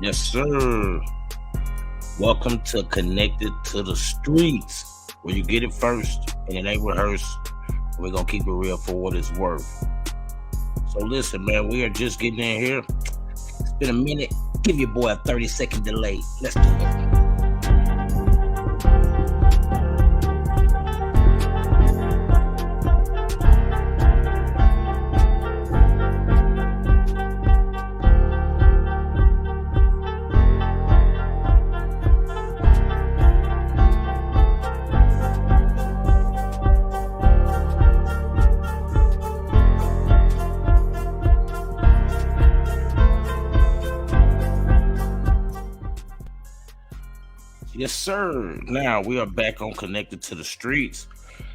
Yes, sir. Welcome to Connected to the Streets, where you get it first and it ain't rehearsed. We're going to keep it real for what it's worth. So listen, man, we are just getting in here. It's been a minute. Give your boy a 30-second delay. Let's do it. Yes, sir. Now we are back on Connected to the Streets.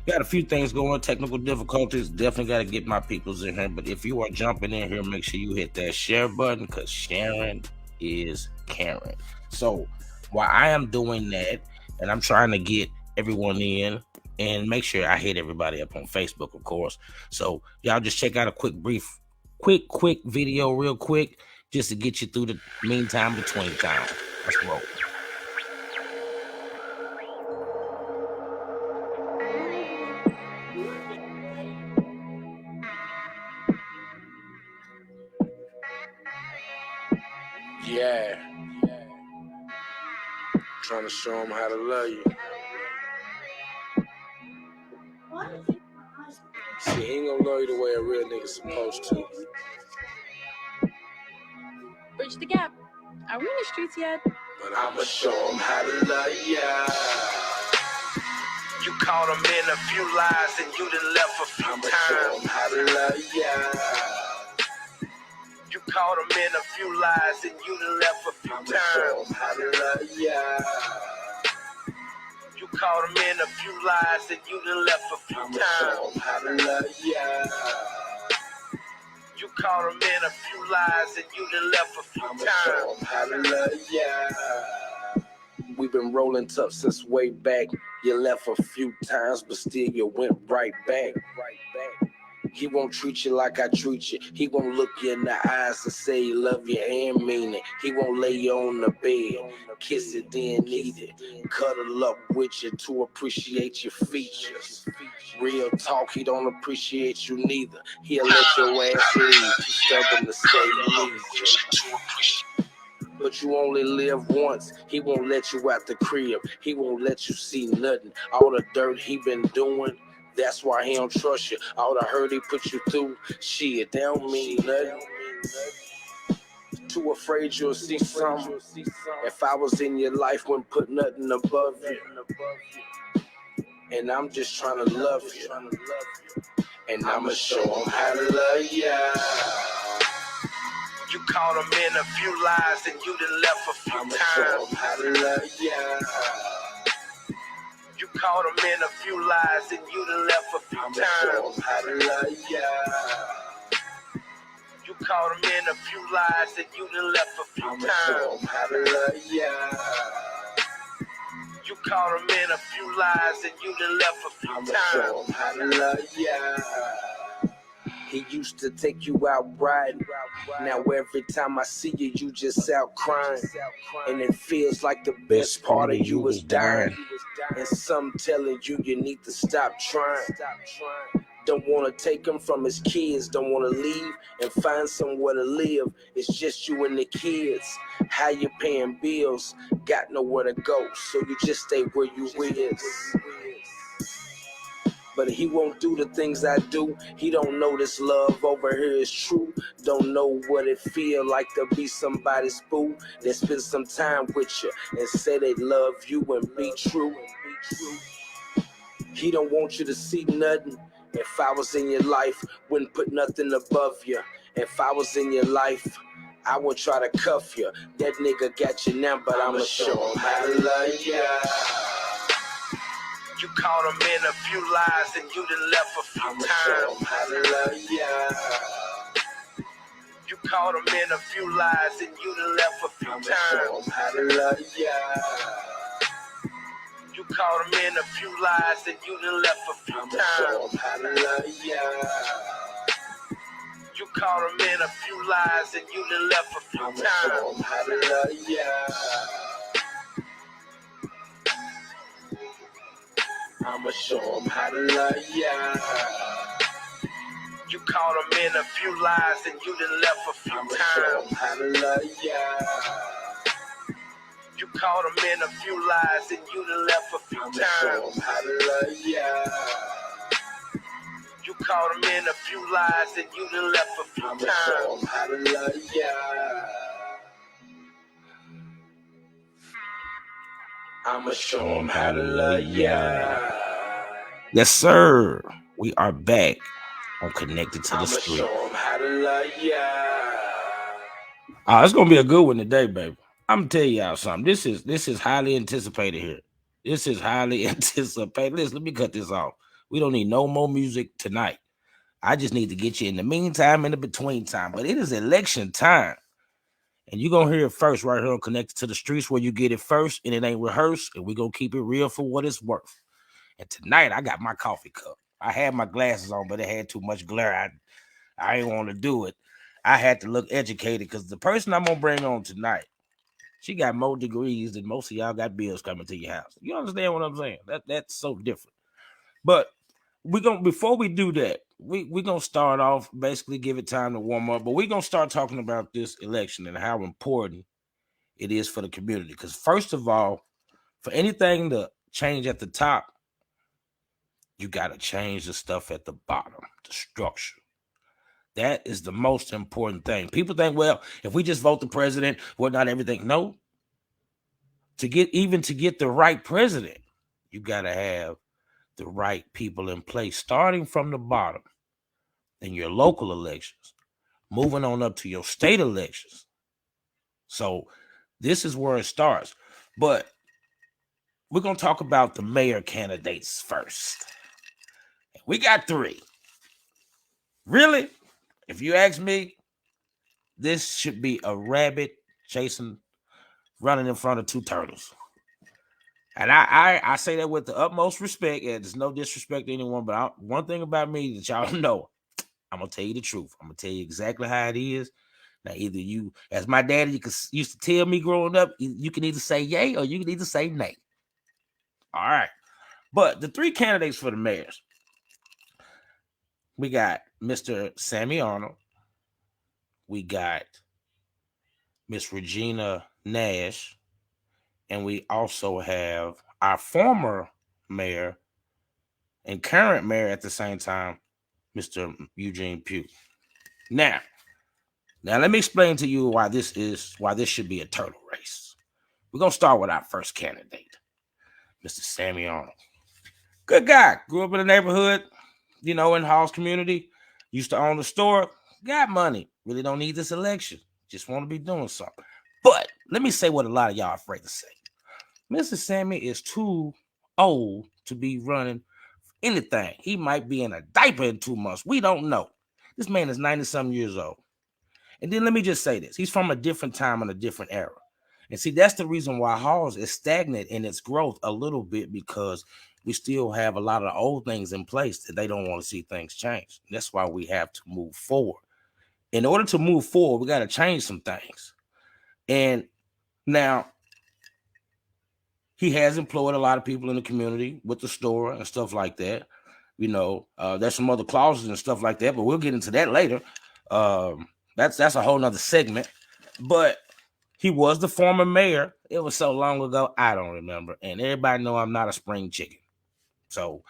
Got a few things going, technical difficulties. Definitely got to get my peoples in here. But if you are jumping in here, make sure you hit that share button because sharing is caring. So while I am doing that, and I'm trying to get everyone in, and make sure I hit everybody up on Facebook, of course. So y'all just check out a quick video real quick, just to get you through the meantime between time. Let's roll. Yeah. Trying to show them how to love you. See, he ain't gonna love you the way a real nigga's supposed to. Bridge the gap. Are we in the streets yet? But I'ma show them how to love ya. You caught him in a few lies and you done left a few times. I'ma show them how to love ya. You caught him in a few lies and you done left a few times. I'ma show them how to love ya. You caught him in a few lies and you done left a few times. I'ma show them how to love ya. You caught him in a few lies and you done left a few times. I'ma show them how to love ya. We've been rolling tough since way back. You left a few times, but still you went right back. He won't treat you like I treat you. He won't look you in the eyes and say he love you and mean it. He won't lay you on the bed, kiss it, then eat it. Cuddle up with you to appreciate your features. Real talk, he don't appreciate you neither. He'll let your ass leave, too stubborn to stay leisure. But you only live once. He won't let you out the crib. He won't let you see nothing. All the dirt he been doing, that's why he don't trust you. All the hurt he put you through, shit, they don't mean nothing. Too afraid you'll see something. If I was in your life, wouldn't put nothing above you. And I'm just trying to love you. And I'ma show him how to love ya. You caught him in a few lies and you done left a few times. I'ma show him how to love ya. You caught him in a few lies and you done left a few times. I'ma show him how to love ya. You caught him in a few lies and you done left a few times. I'ma show him how to love ya. You caught him in a few lies and you done left a few times. I'ma show him how to love ya. He used to take you out riding. Now every time I see you, you just out crying. And it feels like the best part of you is dying. And some telling you need to stop trying. Don't want to take him from his kids. Don't want to leave and find somewhere to live. It's just you and the kids. How you paying bills? Got nowhere to go. So you just stay where you is. But he won't do the things I do. He don't know this love over here is true. Don't know what it feel like to be somebody's boo. They spend some time with you and say they love you and be true. He don't want you to see nothing. If I was in your life, wouldn't put nothing above you. If I was in your life, I would try to cuff you. That nigga got you now, but I'ma show him how to love ya. You caught him in a few lies and you done left a few times. I'ma show him how to love ya. You caught him in a few lies and you done left a few times. I'ma show him how to love ya. You caught him in a few lies and you done left a few times. I'ma show him how to love ya. You caught him in a few lies and you done left a few times. Show him how to love ya. I'ma show him how to love ya. You caught him in a few lies and you done left a few times. Show him how to love ya. You caught him in a few lies and you done left a few times. Show him how to love ya. You caught him in a few lies and you done left a few times. Show him how to love ya. I'ma show him how to love ya. Yes, sir. We are back on Connected to the Street. I'ma show him how to love ya. It's gonna be a good one today, baby. I'm gonna tell y'all something. This is highly anticipated here. This is highly anticipated. Listen, let me cut this off. We don't need no more music tonight. I just need to get you in the meantime and the between time. But it is election time. And you're going to hear it first right here on Connected to the Streets, where you get it first and it ain't rehearsed. And we're going to keep it real for what it's worth. And tonight, I got my coffee cup. I had my glasses on, but it had too much glare. I ain't want to do it. I had to look educated because the person I'm going to bring on tonight, she got more degrees than most of y'all got bills coming to your house. You understand what I'm saying? That's so different. But before we do that, we're gonna start off, basically give it time to warm up, but we're gonna start talking about this election and how important it is for the community. Because first of all, for anything to change at the top, you gotta change the stuff at the bottom, the structure. That is the most important thing. People think, well, if we just vote the president, well, not everything. No. To get the right president, you gotta have the right people in place, starting from the bottom in your local elections, moving on up to your state elections. So this is where it starts. But we're going to talk about the mayor candidates first. We got 3. Really? If you ask me, this should be a rabbit running in front of 2 turtles. And I say that with the utmost respect, and there's no disrespect to anyone, but one thing about me that y'all know, I'm going to tell you the truth. I'm going to tell you exactly how it is. Now, either you, as my daddy used to tell me growing up, you can either say yay or you can either say nay. All right. But the 3 candidates for the mayors, we got Mr. Sammy Arnold. We got Miss Regina Nash. And we also have our former mayor and current mayor at the same time, Mr. Eugene Pugh. Now, let me explain to you why this should be a turtle race. We're going to start with our first candidate, Mr. Sammy Arnold. Good guy. Grew up in the neighborhood, in Hall's community. Used to own the store. Got money. Really don't need this election. Just want to be doing something. But let me say what a lot of y'all are afraid to say. Mr. Sammy is too old to be running anything. He might be in a diaper in 2 months. We don't know. This man is 90-something years old. And then let me just say this. He's from a different time and a different era. And see, that's the reason why Halls is stagnant in its growth a little bit, because we still have a lot of the old things in place that they don't want to see things change. And that's why we have to move forward. In order to move forward, we got to change some things. And now, he has employed a lot of people in the community with the store and stuff like that. There's some other clauses and stuff like that, but we'll get into that later. That's a whole nother segment. But he was the former mayor. It was so long ago, I don't remember. And everybody know I'm not a spring chicken. So,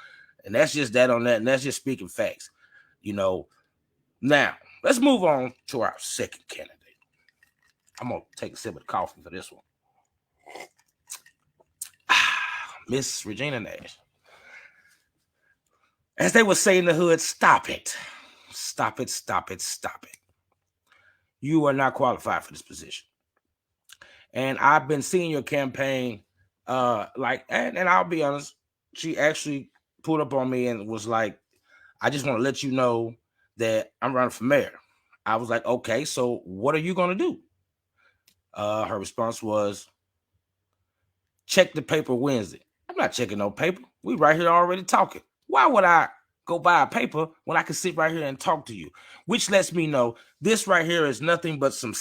and that's just that on that. And that's just speaking facts. Now, let's move on to our second candidate. I'm going to take a sip of coffee for this one. Miss Regina Nash. As they would say in the hood, stop it. Stop it, stop it, stop it. You are not qualified for this position. And I've been seeing your campaign, and I'll be honest, she actually pulled up on me and was like, I just want to let you know that I'm running for mayor. I was like, okay, so what are you going to do? Her response was, check the paper Wednesday. I'm not checking no paper. We right here already talking. Why would I go buy a paper when I can sit right here and talk to you, which lets me know this right here is nothing but some,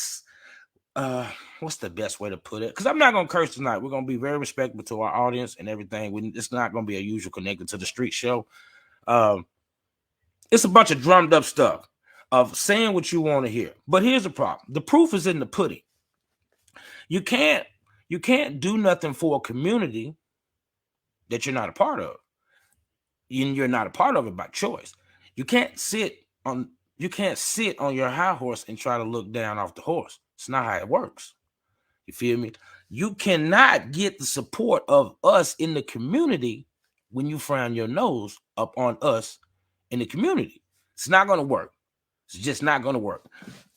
what's the best way to put it? Because I'm not going to curse tonight. We're going to be very respectful to our audience and everything. It's not going to be a usual Connected to the Street show. It's a bunch of drummed up stuff of saying what you want to hear. But here's the problem. The proof is in the pudding. You can't do nothing for a community that you're not a part of. You're not a part of it by choice. You can't sit on your high horse and try to look down off the horse. It's not how it works. You feel me? You cannot get the support of us in the community when you frown your nose up on us in the community. It's not going to work. It's just not going to work.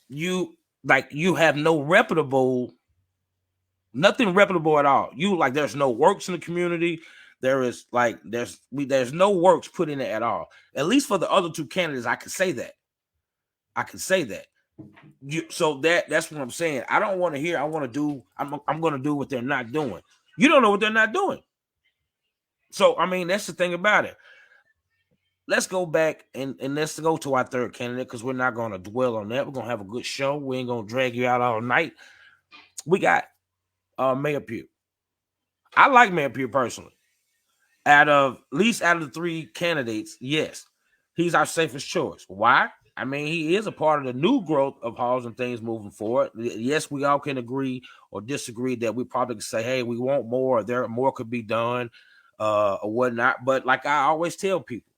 You have no reputable, nothing reputable at all. There's no works in the community. There's no works put in it at all. At least for the other two candidates, I can say that. So that's what I'm saying. I don't want to hear. I'm going to do what they're not doing. You don't know what they're not doing. So I mean, that's the thing about it. Let's go back and let's go to our third candidate, because we're not going to dwell on that. We're going to have a good show. We ain't going to drag you out all night. We got Mayor Pugh. I like Mayor Pugh personally. At least out of the three candidates, yes, he's our safest choice. Why? I mean, he is a part of the new growth of halls and things moving forward. Yes, we all can agree or disagree that we probably can say, hey, we want more, more could be done, or whatnot. But like I always tell people,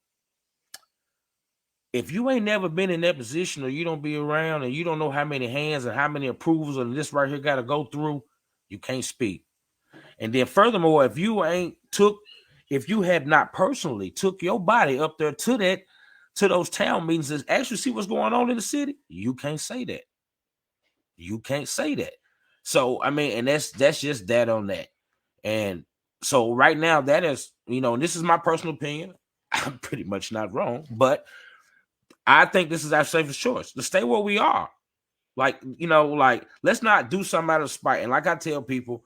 if you ain't never been in that position, or you don't be around, and you don't know how many hands and how many approvals and this right here got to go through, you can't speak. And then furthermore, if you had not personally took your body up there to those town meetings and actually see what's going on in the city, you can't say that. You can't say that. So I mean, and that's just that on that. And so right now, that is, and this is my personal opinion. I'm pretty much not wrong, but I think this is our safest choice, to stay where we are. Let's not do something out of spite. And like I tell people,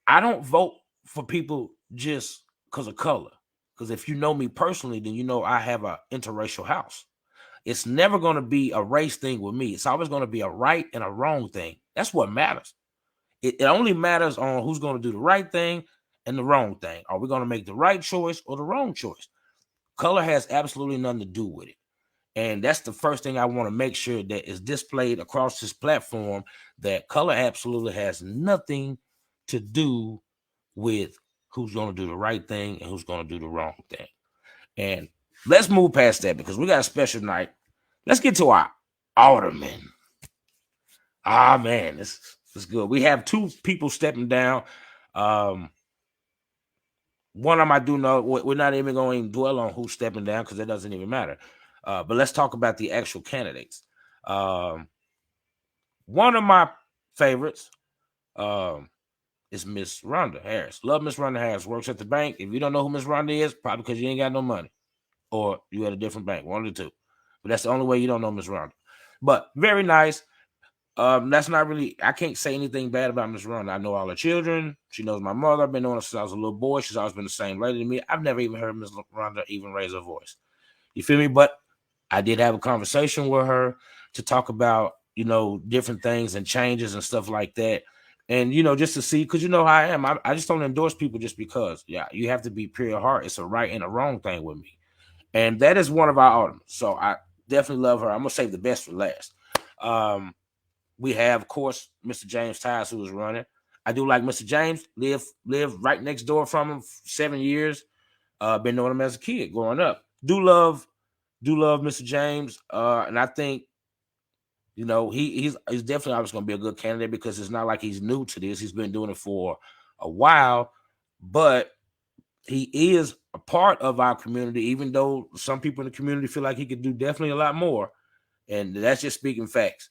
I don't vote for people just because of color. Because if you know me personally, then you know I have an interracial house. It's never going to be a race thing with me. It's always going to be a right and a wrong thing. That's what matters. It only matters on who's going to do the right thing and the wrong thing. Are we going to make the right choice or the wrong choice? Color has absolutely nothing to do with it. And that's the first thing I want to make sure that is displayed across this platform, that color absolutely has nothing to do with who's going to do the right thing and who's going to do the wrong thing. And let's move past that, because we got a special night. Let's get to our Alderman. Man, this is good. We have two people stepping down. One of them I do know. We're not even going to dwell on who's stepping down, because it doesn't even matter. But let's talk about the actual candidates. One of my favorites is Miss Rhonda Harris. Love Miss Rhonda Harris. Works at the bank. If you don't know who Miss Rhonda is, probably because you ain't got no money, or you at a different bank. One of the two. But that's the only way you don't know Miss Rhonda. But very nice. That's not really, I can't say anything bad about Miss Rhonda. I know all her children. She knows my mother. I've been knowing her since I was a little boy. She's always been the same lady to me. I've never even heard Miss Rhonda even raise her voice. You feel me? But I did have a conversation with her to talk about, different things and changes and stuff like that. And, just to see, because you know how I am. I just don't endorse people just because. Yeah, you have to be pure heart. It's a right and a wrong thing with me. And that is one of our Aldermen. So I definitely love her. I'm going to save the best for last. We have, of course, Mr. James Tyus, who is running. I do like Mr. James. Live right next door from him for 7 years. Been knowing him as a kid growing up. Do love Mr. James. And I think, he's definitely always going to be a good candidate, because it's not like he's new to this. He's been doing it for a while, but he is a part of our community, even though some people in the community feel like he could do definitely a lot more. And that's just speaking facts,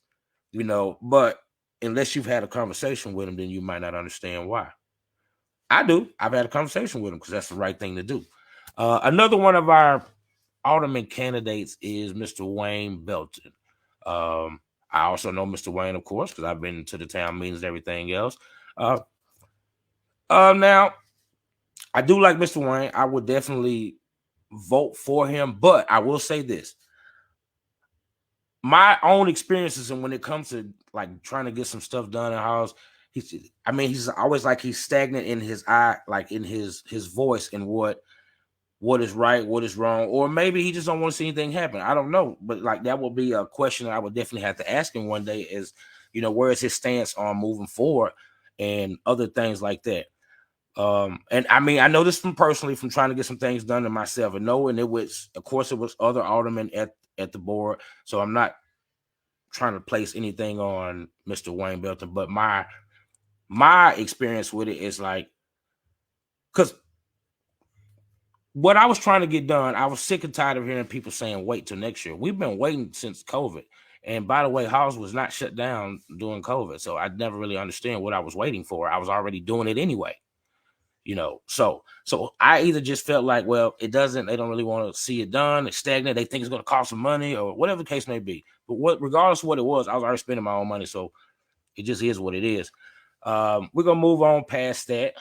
but unless you've had a conversation with him, then you might not understand why. I do. I've had a conversation with him, because that's the right thing to do. Another one of our Alderman candidates is Mr. Wayne Belton. I also know Mr. Wayne, of course, because I've been to the town meetings and everything else. Now, I do like Mr. Wayne. I would definitely vote for him, but I will say this. My own experiences, and when it comes to like trying to get some stuff done in the house, he's always like he's stagnant in his eye, like in his voice, and what is right, what is wrong, or maybe he just don't want to see anything happen. I don't know, but like that will be a question that I would definitely have to ask him one day. Is where is his stance on moving forward and other things like that. And I mean, I know this from personally from trying to get some things done to myself, and knowing it was, of course, it was other aldermen at the board. So I'm not trying to place anything on Mr. Wayne Belton, but my experience with it is like, because what I was trying to get done, I was sick and tired of hearing people saying wait till next year. We've been waiting since COVID. And by the way, Halls was not shut down during COVID. So I never really understand what I was waiting for. I was already doing it anyway. So I either just felt like, well, they don't really want to see it done. It's stagnant. They think it's going to cost some money or whatever the case may be. But regardless of what it was, I was already spending my own money. So it just is what it is. We're going to move on past that.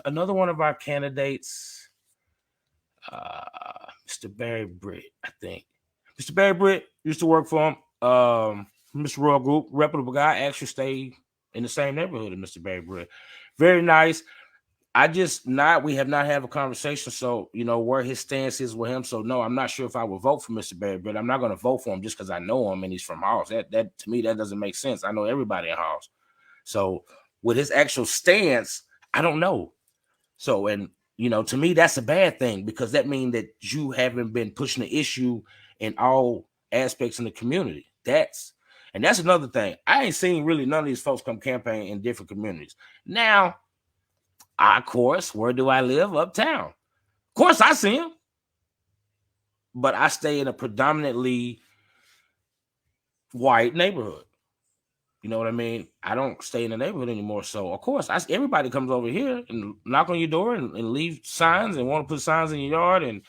Another one of our candidates, Mr. Barry Britt, I think. Mr. Barry Britt used to work for him. Mr. Royal Group, reputable guy, actually stayed in the same neighborhood as Mr. Barry Britt. Very nice. We have not had a conversation, so where his stance is with him. So no, I'm not sure if I will vote for Mr. Barry, but I'm not going to vote for him just because I know him and he's from Halls. That to me, that doesn't make sense. I know everybody in Halls. So with his actual stance, I don't know. So, and to me, that's a bad thing, because that means that you haven't been pushing the issue in all aspects in the community. That's another thing. I ain't seen really none of these folks come campaign in different communities. Now, of course, where do I live? Uptown. Of course, I see him. But I stay in a predominantly white neighborhood. You know what I mean? I don't stay in the neighborhood anymore. So, of course, everybody comes over here and knock on your door and leave signs and want to put signs in your yard and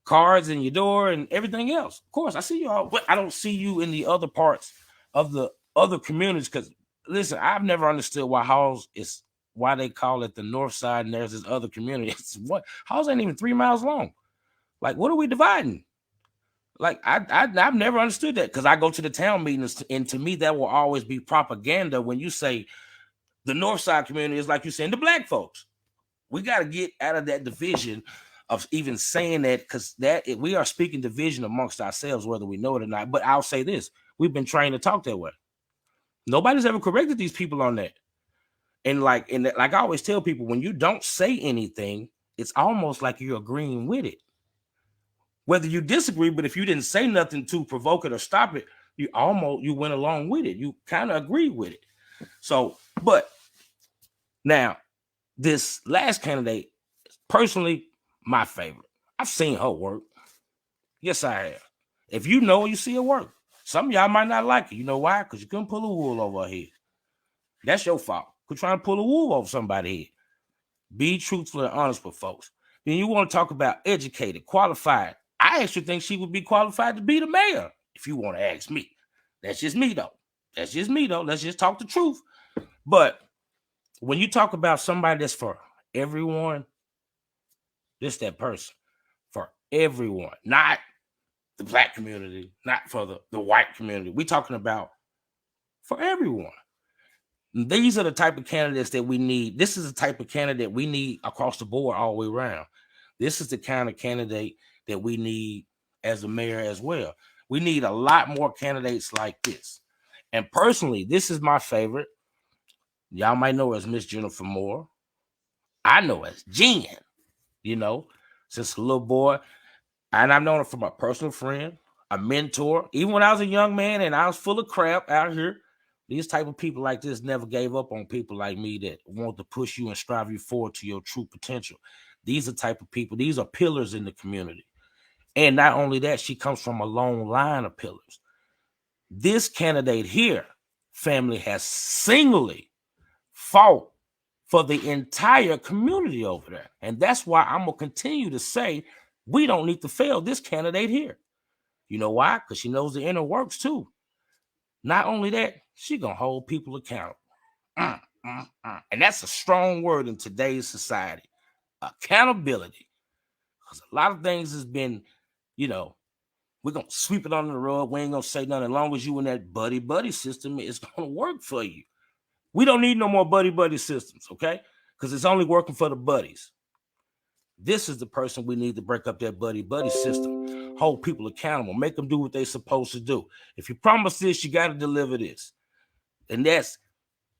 cards in your door and everything else. Of course, I see you all, but I don't see you in the other parts of the other communities. Because, listen, I've never understood why they call it the north side and there's this other community. Halls ain't even 3 miles long. Like, what are we dividing? Like, I've never understood that, because I go to the town meetings, and to me, that will always be propaganda when you say the north side community is like you're saying the black folks. We got to get out of that division of even saying that, because we are speaking division amongst ourselves, whether we know it or not. But I'll say this: we've been trained to talk that way. Nobody's ever corrected these people on that. And like I always tell people, when you don't say anything, it's almost like you're agreeing with it. Whether you disagree, but if you didn't say nothing to provoke it or stop it, you went along with it. You kind of agree with it. So, but now this last candidate, personally, my favorite. I've seen her work. Yes, I have. If you see her work, some of y'all might not like it. You know why? Because you couldn't pull a wool over her head. That's your fault. Quit trying to pull a wool over somebody's head. Be truthful and honest with folks. Then you want to talk about educated, qualified. I actually think she would be qualified to be the mayor, if you want to ask me. That's just me, though. Let's just talk the truth. But when you talk about somebody that's for everyone, this that person. For everyone. Not the black community, not for the white community. We're talking about for everyone. These are the type of candidates that we need. This is the type of candidate we need across the board all the way around. This is the kind of candidate that we need as a mayor as well. We need a lot more candidates like this. And personally, this is my favorite. Y'all might know her as Miss Jenifer Moore. I know as Jen, since a little boy. And I've known her from a personal friend, a mentor. Even when I was a young man and I was full of crap out here, these type of people like this never gave up on people like me that want to push you and strive you forward to your true potential. These are type of people. These are pillars in the community. And not only that, she comes from a long line of pillars. This candidate here, family, has singly fought for the entire community over there. And that's why I'm going to continue to say we don't need to fail this candidate here. You know why? Because she knows the inner works too. Not only that, she going to hold people accountable. And that's a strong word in today's society. Accountability. Because a lot of things has been, you know, we're going to sweep it under the rug. We ain't going to say nothing. As long as you in that buddy system, it's going to work for you. We don't need no more buddy systems, okay? Because it's only working for the buddies. This is the person we need to break up that buddy system. Hold people accountable. Make them do what they're supposed to do. If you promise this, you got to deliver this. And that's,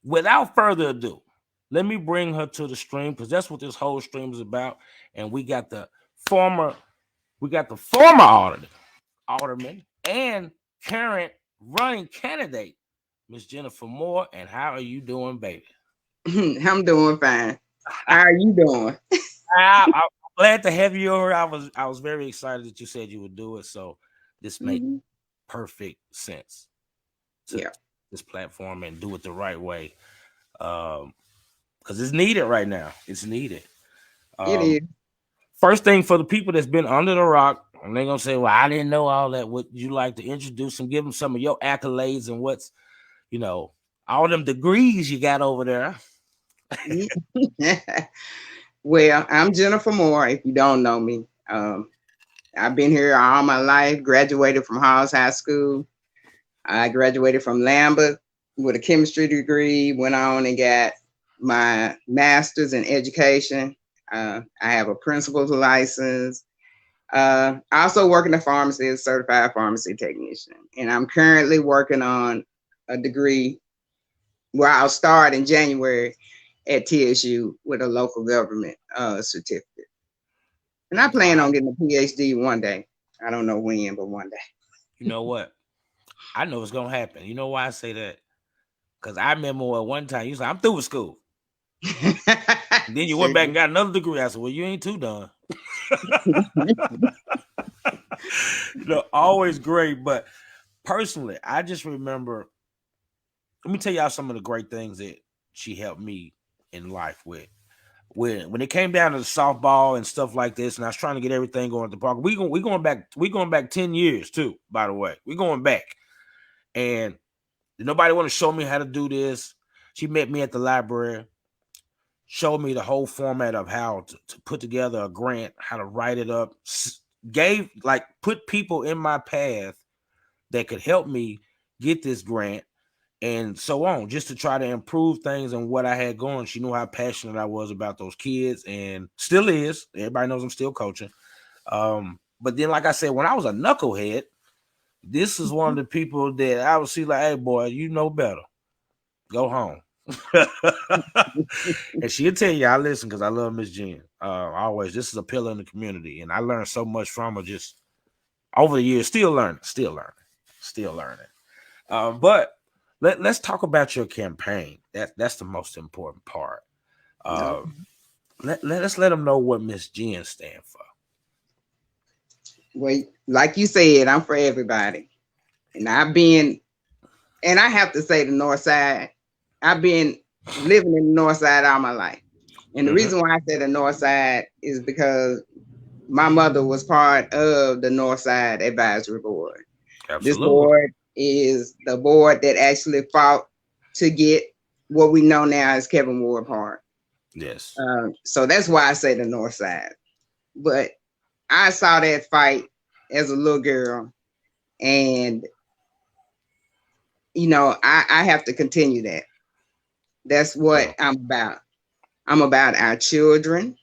without further ado, let me bring her to the stream, because that's what this whole stream is about. And we got the former alderman and current running candidate, Miss Jenifer Moore. And how are you doing, baby? I'm doing fine. How are you doing? I'm glad to have you over. I was very excited that you said you would do it. So this makes perfect sense to this platform and do it the right way. Because it's needed right now. It's needed. It is. First thing, for the people that's been under the rock, and they're gonna say, "Well, I didn't know all that." Would you like to introduce them, give them some of your accolades and what's, all them degrees you got over there? Well, I'm Jenifer Moore. If you don't know me, I've been here all my life. Graduated from Hawes High School. I graduated from Lambert with a chemistry degree. Went on and got my master's in education. I have a principal's license. I also work in the pharmacy as a certified pharmacy technician. And I'm currently working on a degree where I'll start in January at TSU with a local government certificate. And I plan on getting a PhD one day. I don't know when, but one day. You know what? I know it's going to happen. You know why I say that? Because I remember at one time you said, "I'm through with school." Then you went back and got another degree. I said, "Well, you ain't too done." Always great. But personally, I just remember, let me tell y'all some of the great things that she helped me in life with. When it came down to the softball and stuff like this, and I was trying to get everything going at the park. We going back 10 years too, by the way. We're going back. And did nobody want to show me how to do this? She met me at the library, showed me the whole format of how to put together a grant, how to write it up, put people in my path that could help me get this grant and so on, just to try to improve things and what I had going. She knew how passionate I was about those kids, and still is. Everybody knows I'm still coaching. But then, like I said, when I was a knucklehead, this is one of the people that I would see like, "Hey, boy, you know better. Go home." And she'll tell you I listen because I love Miss Jen. Always, this is a pillar in the community, and I learned so much from her just over the years. Still learning. But let's talk about your campaign. That's the most important part. Let's let them know what Miss Jen stands for. Well, like you said, I'm for everybody, and I have to say the North Side. I've been living in the North Side all my life. And the reason why I say the North Side is because my mother was part of the North Side Advisory Board. Absolutely. This board is the board that actually fought to get what we know now as Kevin Ward Park. Yes. So that's why I say the North Side. But I saw that fight as a little girl, and I have to continue that. That's what I'm about. I'm about our children.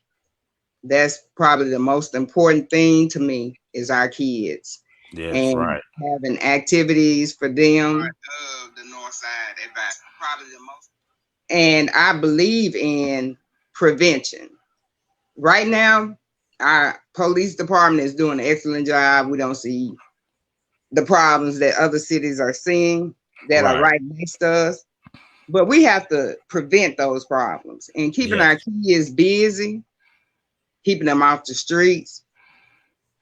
That's probably the most important thing to me is our kids. Yes, and right. Having activities for them. The North Side advice, probably the most. And I believe in prevention. Right now, our police department is doing an excellent job. We don't see the problems that other cities are seeing that are right next to us. But we have to prevent those problems and keeping our kids busy, keeping them off the streets.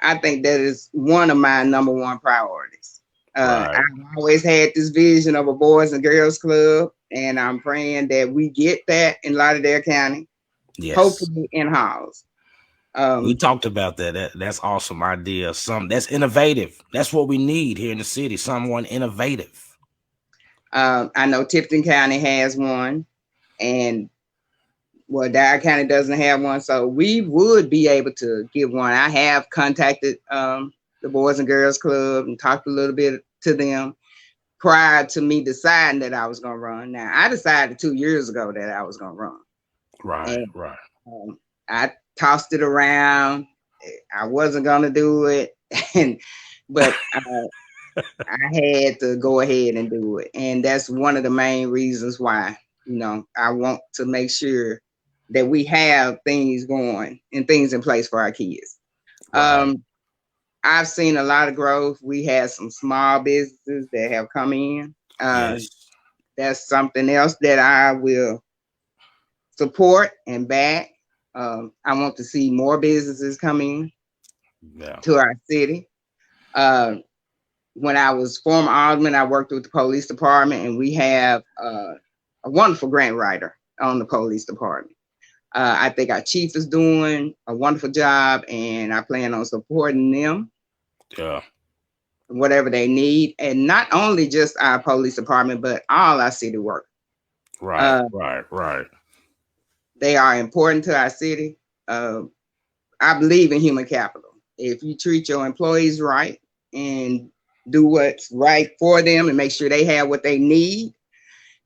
I think that is one of my number one priorities. I've always had this vision of a Boys and Girls Club, and I'm praying that we get that in Lauderdale County, hopefully in Hawes. We talked about that. That's awesome idea. That's innovative. That's what we need here in the city. Someone innovative. I know Tipton County has one, and well, Dyer County doesn't have one, so we would be able to give one. I have contacted the Boys and Girls Club and talked a little bit to them prior to me deciding that I was going to run. Now, I decided 2 years ago that I was going to run. Right, And right. I tossed it around. I wasn't going to do it, but I had to go ahead and do it. And that's one of the main reasons why, I want to make sure that we have things going and things in place for our kids. Right. I've seen a lot of growth. We had some small businesses that have come in. Yes. That's something else that I will support and back. I want to see more businesses come in to our city. When I was former alderman, I worked with the police department, and we have a wonderful grant writer on the police department. I think our chief is doing a wonderful job, and I plan on supporting them. Yeah. Whatever they need, and not only just our police department, but all our city work. Right, right. They are important to our city. I believe in human capital. If you treat your employees right and do what's right for them and make sure they have what they need,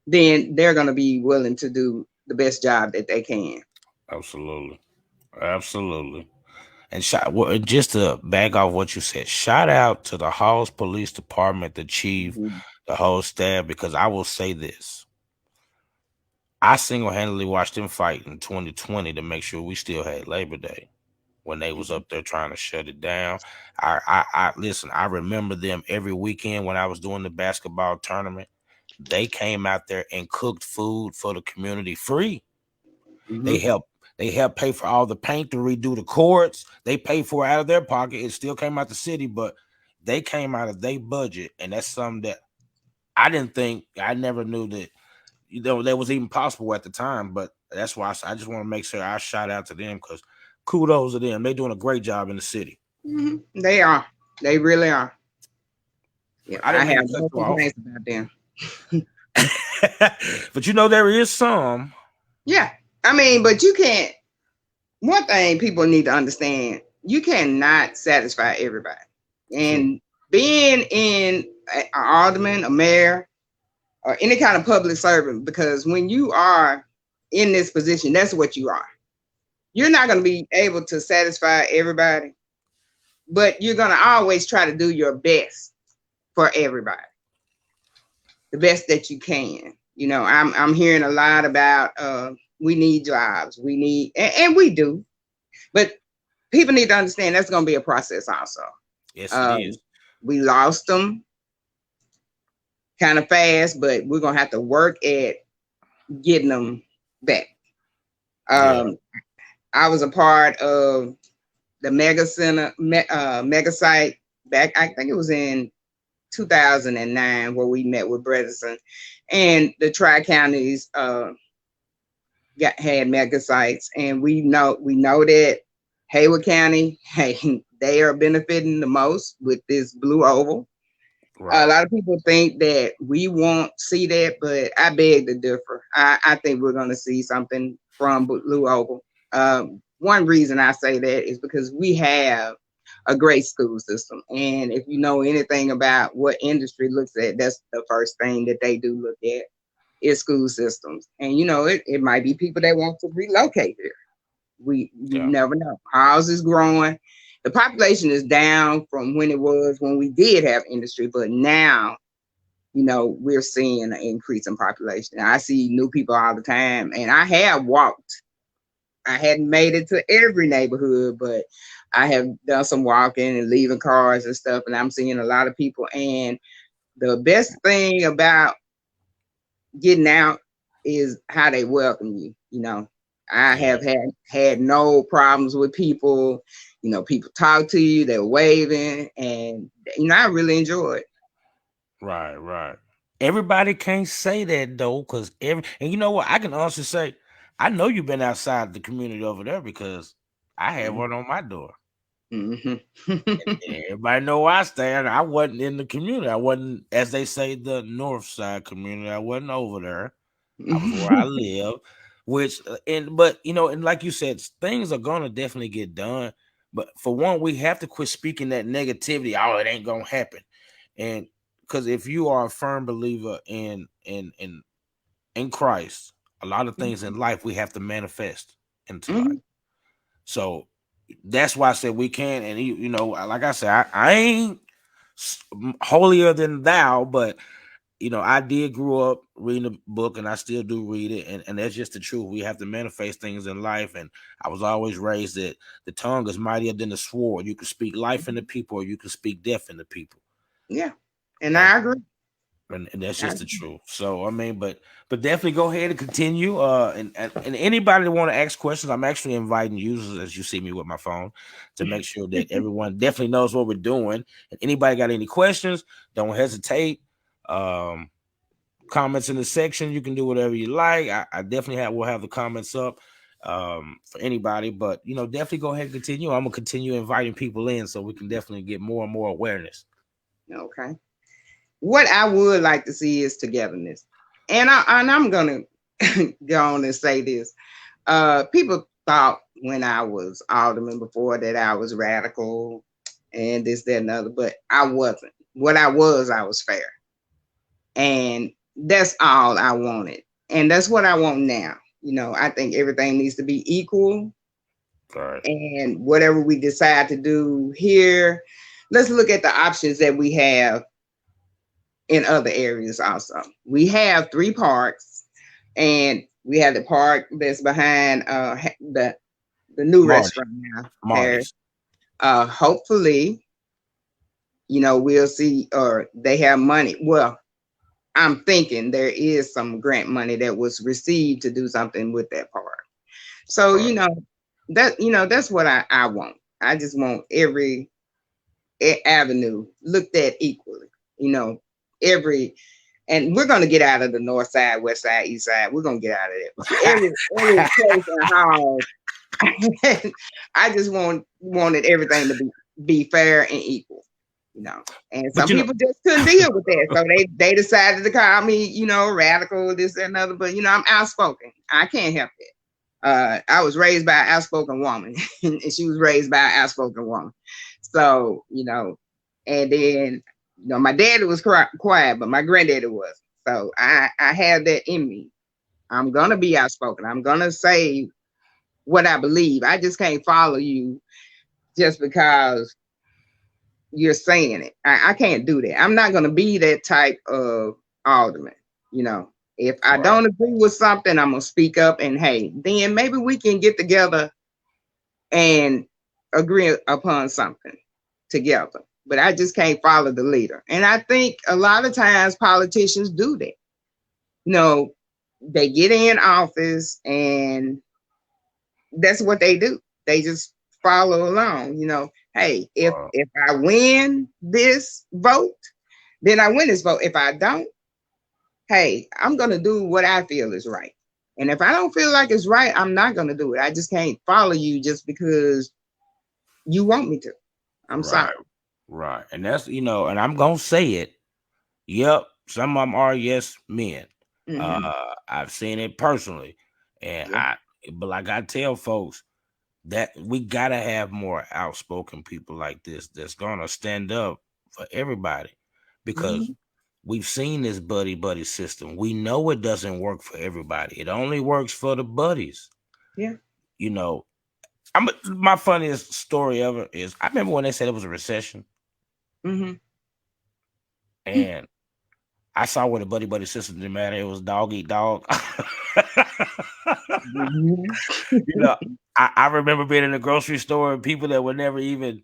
then they're going to be willing to do the best job that they can. Absolutely. And just to back off what you said, shout out to the Halls Police Department, the chief, the whole staff, because I will say this. I single-handedly watched them fight in 2020 to make sure we still had Labor Day when they was up there trying to shut it down. I listen, I remember them every weekend when I was doing the basketball tournament. They came out there and cooked food for the community free. They helped pay for all the paint to redo the courts. They paid for it out of their pocket. It still came out the city, but they came out of their budget. And that's something that I never knew that, that was even possible at the time. But that's why I just want to make sure I shout out to them, because kudos to them. They're doing a great job in the city. They are. They really are. Yeah, I have no complaints about them. But there is some. Yeah. I mean, but you can't. One thing people need to understand, you cannot satisfy everybody. And being in an alderman, a mayor, or any kind of public servant, because when you are in this position, that's what you are. You're not going to be able to satisfy everybody, but you're going to always try to do your best for everybody, the best that you can. I'm hearing a lot about we need jobs, we need, and we do, but people need to understand that's going to be a process also. Yes, it is. We lost them kind of fast, but we're going to have to work at getting them back. I was a part of the mega site back, I think it was in 2009, where we met with Bredesen, and the tri-counties had mega sites, and we know that Hayward County, they are benefiting the most with this blue oval. Right. A lot of people think that we won't see that, but I beg to differ. I think we're going to see something from blue oval. One reason I say that is because we have a great school system, and if you know anything about what industry looks at, that's the first thing that they do look at is school systems. And it might be people that want to relocate there. You never know. Ours is growing. The population is down from when it was when we did have industry, but now, we're seeing an increase in population. I see new people all the time, and I have walked. I hadn't made it to every neighborhood, but I have done some walking and leaving cars and stuff, and I'm seeing a lot of people. And the best thing about getting out is how they welcome you. I have had no problems with people. People talk to you, they're waving, and I really enjoy it. Right. Everybody can't say that though, because and you know what? I can honestly say, I know you've been outside the community over there, because I had one on my door. Everybody know where I stand. I wasn't in the community. I wasn't, as they say, the north side community. I wasn't over there. I was where I live. Which but and like you said, things are gonna definitely get done. But for one, we have to quit speaking that negativity. Oh, it ain't gonna happen. And because if you are a firm believer in Christ, a lot of things in life we have to manifest into life. So that's why I said we can. And like I said, I ain't holier than thou, but I did grow up reading a book, and I still do read it, and that's just the truth. We have to manifest things in life, and I was always raised that the tongue is mightier than the sword. You can speak life into people, or you can speak death into people. Yeah, and I agree. And that's just the truth. So I mean, but definitely go ahead and continue. And anybody that want to ask questions, I'm actually inviting users, as you see me with my phone, to make sure that everyone definitely knows what we're doing. And anybody got any questions, don't hesitate. Comments in the section, you can do whatever you like. I definitely will have the comments up for anybody, but definitely go ahead and continue. I'm gonna continue inviting people in so we can definitely get more and more awareness. Okay. What I would like to see is togetherness. And I'm gonna go on and say this. People thought when I was alderman before that I was radical and this, that, and other, but I wasn't. What I was fair. And that's all I wanted. And that's what I want now. I think everything needs to be equal. Right. And whatever we decide to do here, let's look at the options that we have in other areas also. We have 3 parks, and we have the park that's behind the new restaurant now. Marty's. Hopefully, we'll see, or they have money. Well, I'm thinking there is some grant money that was received to do something with that park. So, that's what I want. I just want every avenue looked at equally, and we're going to get out of the north side, west side, east side. We're going to get out of it. Every place and house. I just wanted everything to be fair and equal, and some people just couldn't deal with that. So they decided to call me, radical, this and another, but I'm outspoken. I can't help it. I was raised by an outspoken woman and she was raised by an outspoken woman. So, and then, my daddy was quiet, but my granddaddy was. So I have that in me. I'm going to be outspoken. I'm going to say what I believe. I just can't follow you just because you're saying it. I can't do that. I'm not going to be that type of alderman. If I don't agree with something, I'm going to speak up, and hey, then maybe we can get together and agree upon something together. But I just can't follow the leader. And I think a lot of times politicians do that. They get in office and that's what they do. They just follow along. Hey, if I win this vote, then I win this vote. If I don't, hey, I'm going to do what I feel is right. And if I don't feel like it's right, I'm not going to do it. I just can't follow you just because you want me to. I'm sorry. Right. And that's, and I'm going to say it. Yep. Some of them are yes men. I've seen it personally. And but like I tell folks that we got to have more outspoken people like this that's going to stand up for everybody, because we've seen this buddy system. We know it doesn't work for everybody. It only works for the buddies. Yeah. My funniest story ever is I remember when they said it was a recession. And I saw where the buddy system didn't matter. It was dog eat dog. I remember being in the grocery store and people that would never even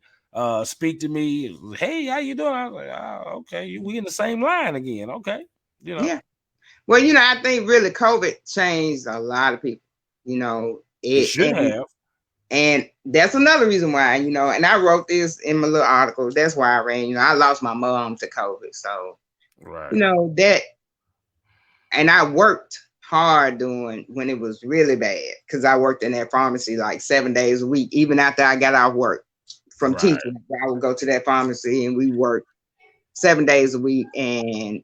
speak to me. Hey, how you doing? I was like, oh, okay, we in the same line again. Okay, Yeah. Well, I think really COVID changed a lot of people. It should have. And that's another reason why, and I wrote this in my little article. That's why I ran. I lost my mom to COVID. So, that, and I worked hard when it was really bad, because I worked in that pharmacy like 7 days a week. Even after I got off work from teaching, I would go to that pharmacy and we worked 7 days a week, and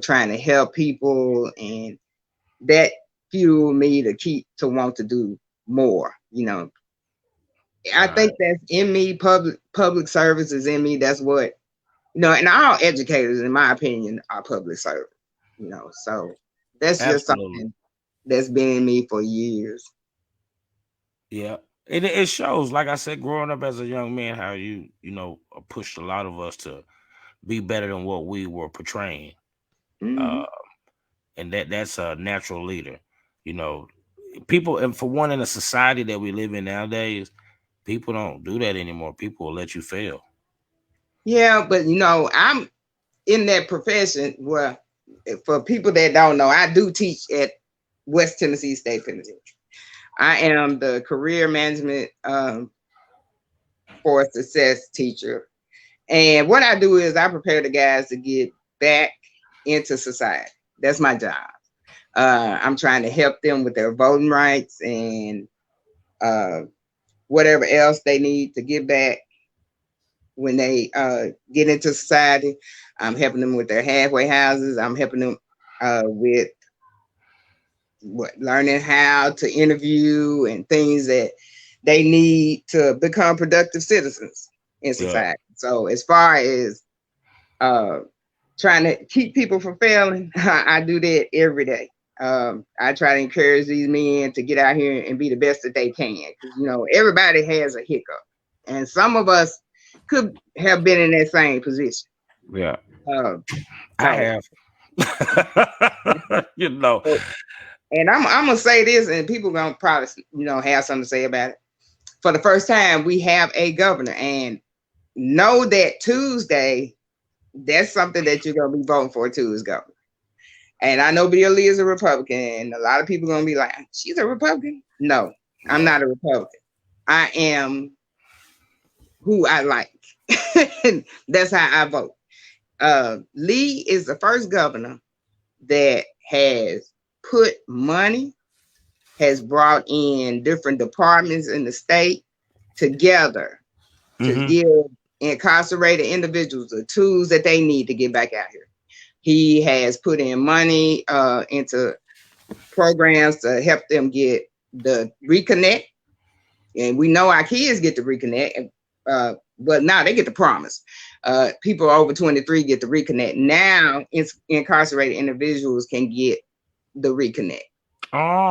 trying to help people, and that fuel me to want to do more. I think that's in me. Public service is in me. That's what, and all educators, in my opinion, are public service. So that's just something that's been in me for years. Yeah. It shows, like I said, growing up as a young man, how you pushed a lot of us to be better than what we were portraying. Mm-hmm. And that's a natural leader. People, and for one, in a society that we live in nowadays, people don't do that anymore. People will let you fail. Yeah, but I'm in that profession where, for people that don't know, I do teach at West Tennessee State Penitentiary. I am the career management for success teacher. And what I do is I prepare the guys to get back into society. That's my job. I'm trying to help them with their voting rights and whatever else they need to get back when they get into society. I'm helping them with their halfway houses. I'm helping them with learning how to interview and things that they need to become productive citizens in society. Yeah. So as far as trying to keep people from failing, I do that every day. I try to encourage these men to get out here and be the best that they can. Everybody has a hiccup, and some of us could have been in that same position. Yeah, I have. And I'm gonna say this, and people gonna probably have something to say about it. For the first time, we have a governor, and know that Tuesday, that's something that you're gonna be voting for Tuesday, governor. And I know Bill Lee is a Republican, and a lot of people are gonna be like, "She's a Republican." No, I'm not a Republican. I am who I like. That's how I vote. Lee is the first governor that has put money, has brought in different departments in the state together to give incarcerated individuals the tools that they need to get back out here. He has put in money into programs to help them get the reconnect. And we know our kids get the reconnect, but now they get the promise. People over 23 get the reconnect. Now incarcerated individuals can get the reconnect.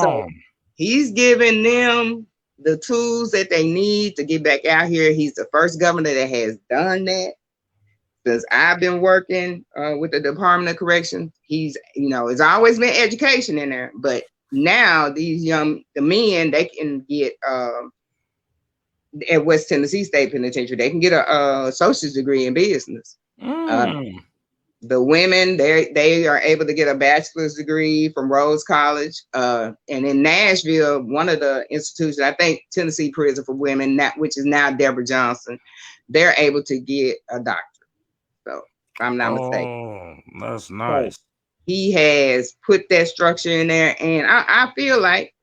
So he's giving them the tools that they need to get back out here. He's the first governor that has done that. Since I've been working with the Department of Corrections, it's always been education in there, but now the men, they can get at West Tennessee State Penitentiary, they can get a associate's degree in business. The women, they are able to get a bachelor's degree from Rhodes College. And in Nashville, one of the institutions, I think Tennessee Prison for Women, which is now Deborah Johnson, they're able to get a doctorate. So if I'm not mistaken. Oh, that's nice. So he has put that structure in there. And I feel like,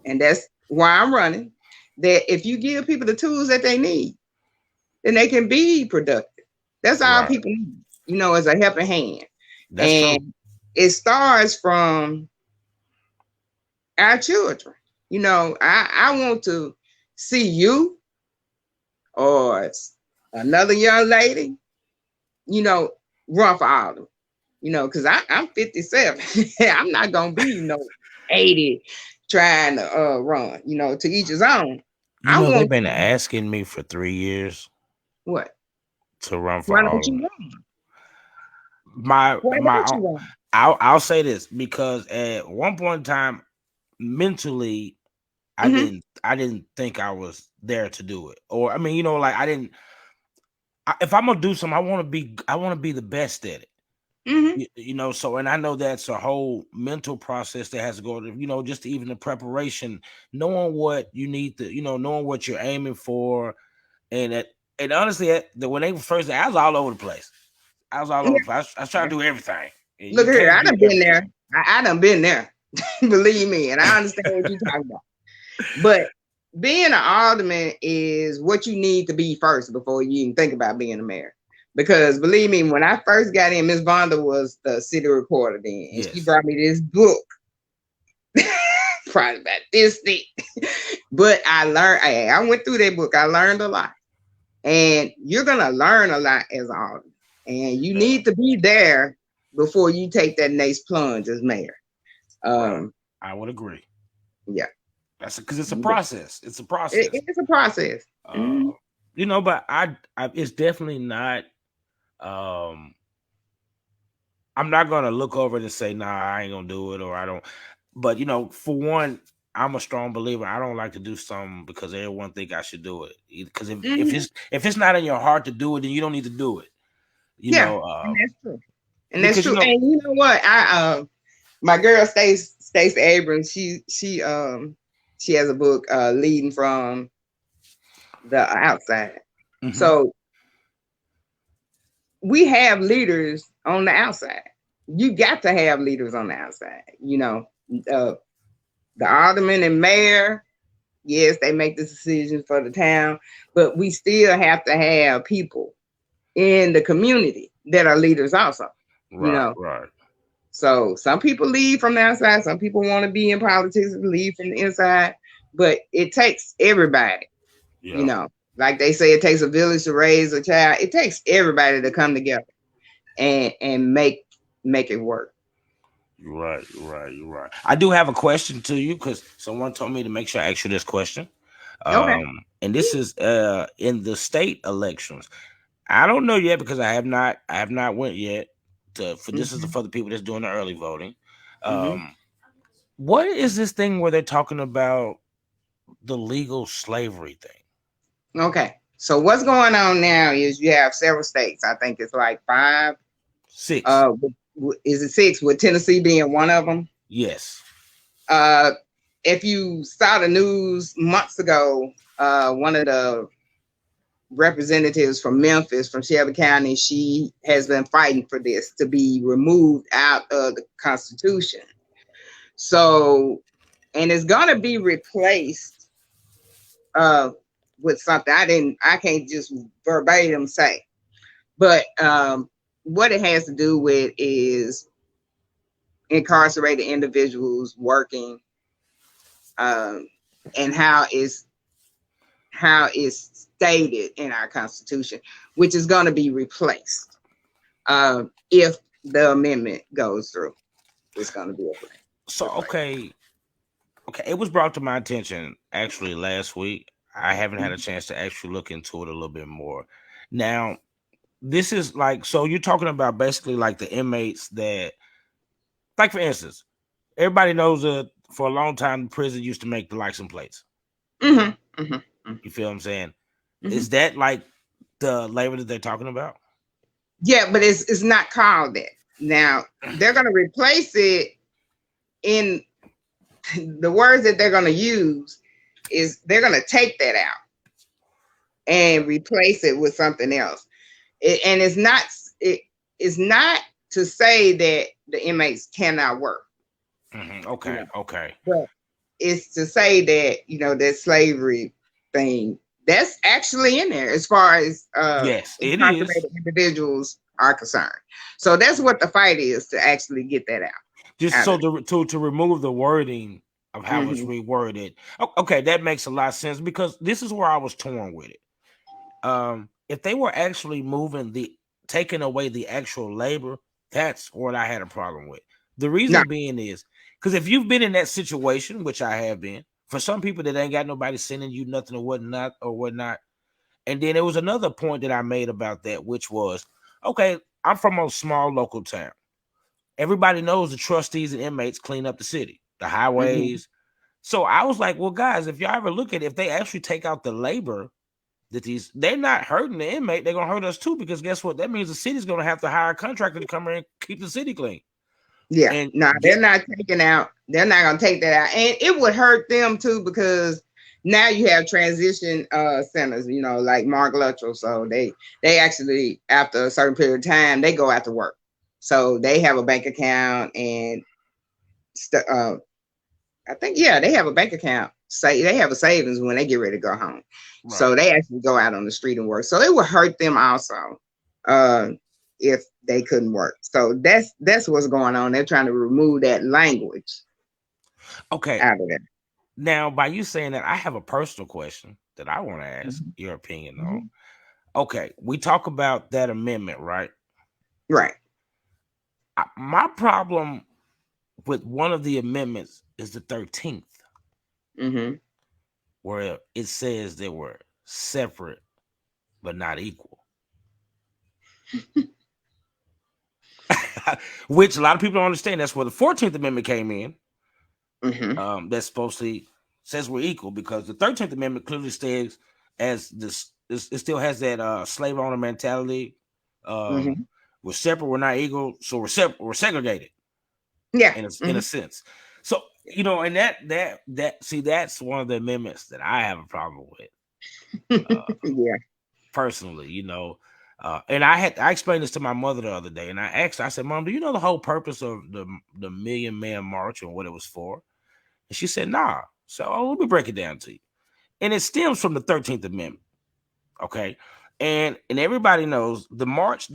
and that's why I'm running, that if you give people the tools that they need, then they can be productive. That's all people need, as a helping hand. That's true. It starts from our children. I want to see you or another young lady, run for Alderman, because I'm 57. I'm not going to be 80 trying to run, to each his own. They've been asking me for 3 years. What? To run for Alderman. I'll say this, because at one point in time, mentally, I didn't think I was there to do it. Or if I'm gonna do something, I want to be the best at it. So, and I know that's a whole mental process that has to go to, just even the preparation, knowing what you need to, knowing what you're aiming for. And honestly, when they first, I was all over the place. I was trying to do everything. Look here, I done been there. I done been there. Believe me, and I understand what you're talking about. But being an alderman is what you need to be first before you even think about being a mayor. Because believe me, when I first got in, Miss Vonda was the city recorder then, and she brought me this book. probably about this thick. But I learned, I went through that book. I learned a lot. And you're going to learn a lot as an alderman. And you need to be there before you take that next plunge as mayor. Right. I would agree. Yeah. That's because it's a process. It's a process. It's a process. You know, but I it's definitely not. I'm not gonna look over it and say, nah, I ain't gonna do it, or I don't. But you know, for one, I'm a strong believer. I don't like to do something because everyone think I should do it. Because if it's not in your heart to do it, then you don't need to do it. You know, and that's true. And that's true. And you know what? My girl Stacey Abrams, she has a book, Leading from the Outside. So we have leaders on the outside. You got to have leaders on the outside. You know, the alderman and mayor, yes, they make the decisions for the town, but we still have to have people in the community that are leaders also. Right, you know, right. So some people lead from the outside. Some people want to be in politics and lead from the inside. But it takes everybody. Yeah. You know, like they say, it takes a village to raise a child. It takes everybody to come together and make it work. You're right. I do have a question to you because someone told me to make sure I ask you this question. Okay. And this is in the state elections. I don't know yet because I have not went yet. This is for the people that's doing the early voting. What is this thing where they're talking about the legal slavery thing? Okay, so what's going on now is you have several states. I think it's like 5, 6. Is it 6? With Tennessee being one of them? Yes. If you saw the news months ago, one of the representatives from Memphis, from Shelby County, she has been fighting for this to be removed out of the Constitution. So, and it's gonna be replaced with something I can't just verbatim say, but what it has to do with is incarcerated individuals working, and how it's stated in our Constitution, which is going to be replaced if the amendment goes through. It's going to be replaced. So okay, it was brought to my attention actually last week. I haven't had a chance to actually look into it a little bit more. Now, this is like, so you're talking about basically like the inmates that, like for instance, everybody knows that for a long time, prison used to make the license plates. You feel what I'm saying? Is that like the labor that they're talking about? Yeah, but it's not called that. Now, they're going to replace it in the words that they're going to use is they're going to take that out and replace it with something else. And it's not to say that the inmates cannot work. Okay. But it's to say that, you know, that slavery thing, that's actually in there as far as yes, it is. Individuals are concerned. So that's what the fight is, to actually get that out. Just so to remove the wording of how it's reworded. Okay, that makes a lot of sense because this is where I was torn with it. If they were actually taking away the actual labor, that's what I had a problem with. The reason being is because if you've been in that situation, which I have been, for some people that ain't got nobody sending you nothing or whatnot. And then there was another point that I made about that, which was, okay, I'm from a small local town. Everybody knows the trustees and inmates clean up the city, the highways. So I was like, well, guys, if y'all ever look at it, if they actually take out the labor, they're not hurting the inmate, they're gonna hurt us too, because guess what? That means the city's gonna have to hire a contractor to come in and keep the city clean. Yeah, and they're not taking out. They're not gonna take that out, and it would hurt them too because now you have transition centers, you know, like Mark Luttrell. So they actually, after a certain period of time, they go out to work. So they have a bank account, and I think they have a bank account. They have a savings when they get ready to go home. Right. So they actually go out on the street and work. So it would hurt them also if they couldn't work. So that's what's going on. They're trying to remove that language. Okay. out of that. Now, by you saying that, I have a personal question that I want to ask Mhm. your opinion on. Mhm. Okay, we talk about that amendment, right? Right. My problem with one of the amendments is the 13th, Mm-hmm. where it says they were separate but not equal. Which a lot of people don't understand. That's where the 14th Amendment came in. Mm-hmm. That's supposed to says we're equal, because the 13th Amendment clearly states as this it still has that slave owner mentality. Mm-hmm. We're separate, we're not equal, so we're segregated Yeah. in Mm-hmm. a sense. So and that see, that's one of the amendments that I have a problem with. Yeah. Personally, and I explained this to my mother the other day, and I asked her, I said, Mom, do you know the whole purpose of the Million Man March and what it was for? And she said, nah. So let me break it down to you. And it stems from the 13th Amendment. Okay. And everybody knows the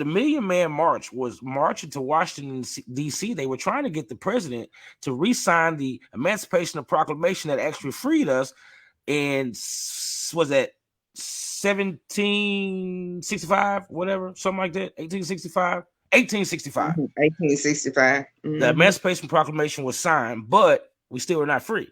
Million Man March was marching to Washington, D.C. They were trying to get the president to re-sign the Emancipation Proclamation that actually freed us. And was that 1765, whatever, something like that, 1865. 1865. The Mm-hmm. Emancipation Proclamation was signed, but we still were not free.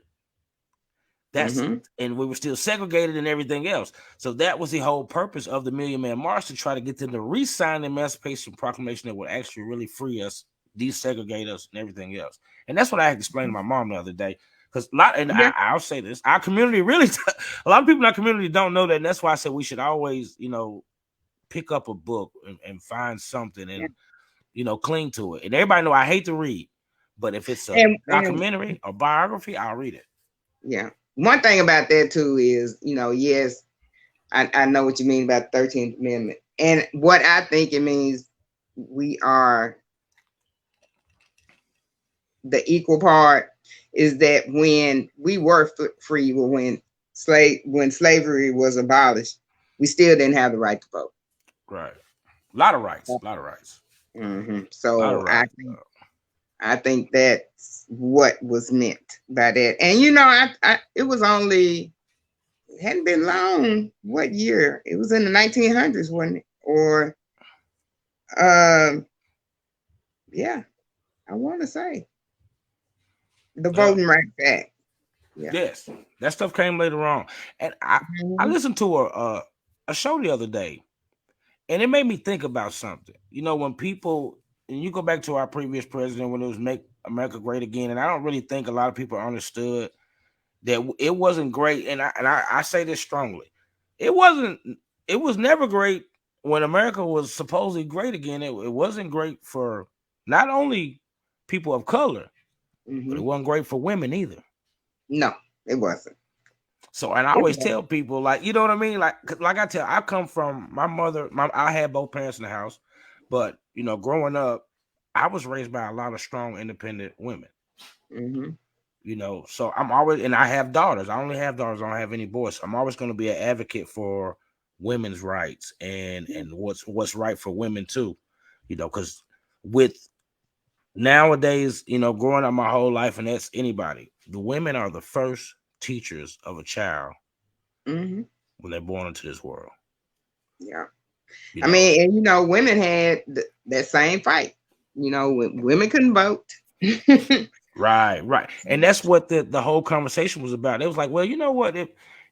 Mm-hmm. And we were still segregated and everything else. So that was the whole purpose of the Million Man March, to try to get them to re-sign the Emancipation Proclamation that would actually really free us, desegregate us, and everything else. And that's what I had to explain to my mom the other day. Because Yeah. I'll say this, our community really, a lot of people in our community don't know that. And that's why I said we should always, pick up a book and find something Yeah. and, cling to it. And everybody know I hate to read, but if it's a And documentary or biography, I'll read it. yeah. One thing about that too is, yes, I know what you mean about the 13th Amendment. And what I think it means, we are the equal part, is that when we were free, or when slavery was abolished, we still didn't have the right to vote. Right. A lot of rights. A lot of rights. Mm-hmm. A lot of So rights. I think that's what was meant by that. And it was only, it hadn't been long. What year? It was in the 1900s, wasn't it? Or yeah, I want to say the Well, Voting Rights Act. Yeah. yes, that stuff came later on. And I Mhm. listened to a show the other day, and it made me think about something. When people, and you go back to our previous president, when it was Make America Great Again, and I don't really think a lot of people understood that it wasn't great. And I say this strongly. It wasn't. It was never great when America was supposedly great again. It wasn't great for not only people of color, but it Mhm. wasn't great for women either. No, it wasn't. So, and I It always tell wasn't. people, like, you know what I mean? Like I come from my mother, I had both parents in the house, but growing up, I was raised by a lot of strong, independent women. Mhm. So I'm always, and I have daughters. I only have daughters. I don't have any boys. So I'm always going to be an advocate for women's rights and what's right for women too. Because with nowadays, growing up my whole life, and that's anybody, the women are the first teachers of a child Mhm. when they're born into this world. Yeah. You I know, mean, and women had that same fight. When women couldn't vote. right, and that's what the whole conversation was about. It was like, well, you know what,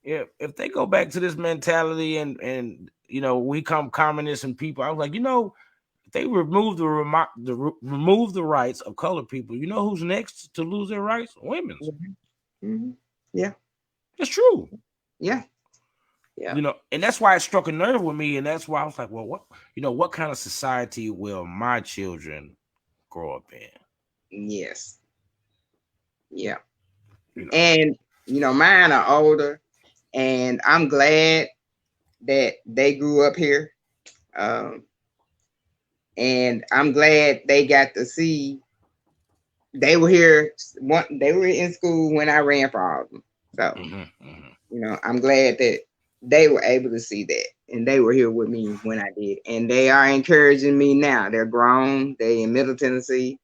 if they go back to this mentality and we come communists and people, I was like, if they remove remove the rights of colored people, you know who's next to lose their rights? Women's. Mhm. Yeah. It's true. Yeah. Yeah. And that's why it struck a nerve with me, and that's why I was like, well, what kind of society will my children grow up in? Yes. Yeah. You know. And mine are older, and I'm glad that they grew up here. Um, and I'm glad they got to see, they were here. They were in school when I ran for all of them. So, I'm glad that they were able to see that, and they were here with me when I did. And they are encouraging me now. They're grown. They in Middle Tennessee,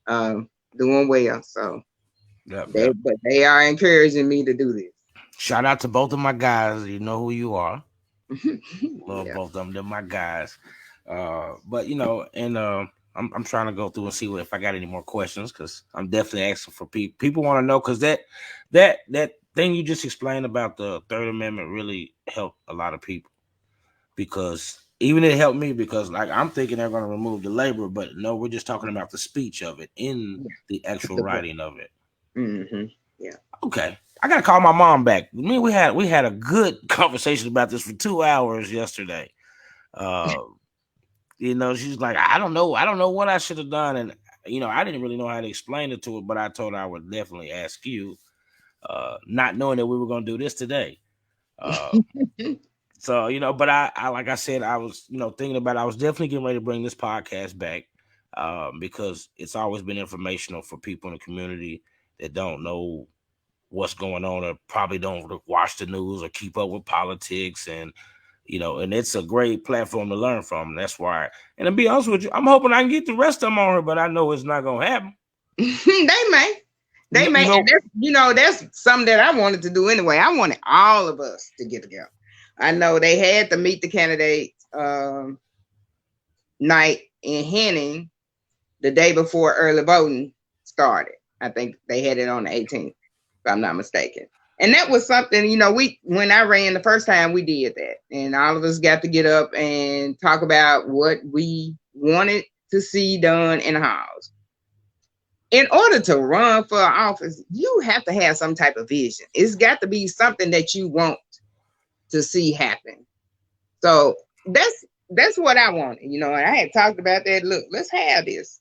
doing well. So Yep, yep. But they are encouraging me to do this. Shout out to both of my guys. You know who you are. Love Yeah. both of them. They're my guys. But and I'm trying to go through and see if I got any more questions, because I'm definitely asking for people. People want to know, because that thing you just explained about the Third Amendment really helped a lot of people, because even it helped me, because like I'm thinking they're going to remove the labor, but no, we're just talking about the speech of it in the actual writing of it. Mm-hmm. Yeah. Okay. I gotta call my mom back. We had a good conversation about this for 2 hours yesterday. She's like, I don't know what I should have done, and I didn't really know how to explain it to her, but I told her I would definitely ask you, not knowing that we were gonna do this today. So but I like I said, I was thinking about it. I was definitely getting ready to bring this podcast back, because it's always been informational for people in the community that don't know what's going on, or probably don't watch the news or keep up with politics, and it's a great platform to learn from. That's why. And to be honest with you, I'm hoping I can get the rest of them on her, but I know it's not gonna happen. They may. And that's something that I wanted to do anyway. I wanted all of us to get together. I know they had to meet the candidates night in Henning the day before early voting started. I think they had it on the 18th, if I'm not mistaken. And that was something, when I ran the first time, we did that. And all of us got to get up and talk about what we wanted to see done in the house. In order to run for office, you have to have some type of vision. It's got to be something that you want to see happen. So that's what I wanted, and I had talked about that. Look, let's have this.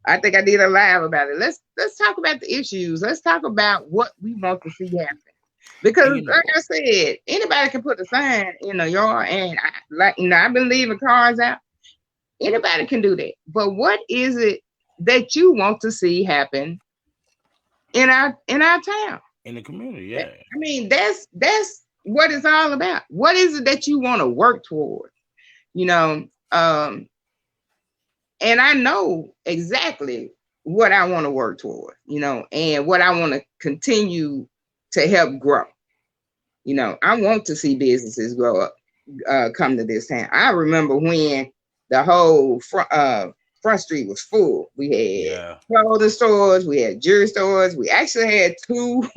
I think I did a live about it. Let's talk about the issues. Let's talk about what we want to see happen. Because like I said, anybody can put a sign in a yard, and I've been leaving cars out. Anybody can do that. But what is it that you want to see happen in our town, in the community? Yeah. I mean, that's what it's all about. What is it that you want to work toward? And I know exactly what I want to work toward, and what I want to continue to help grow. I want to see businesses grow up, come to this town. I remember when the whole Front Street was full. We had clothing stores, we had jewelry stores, we actually had 2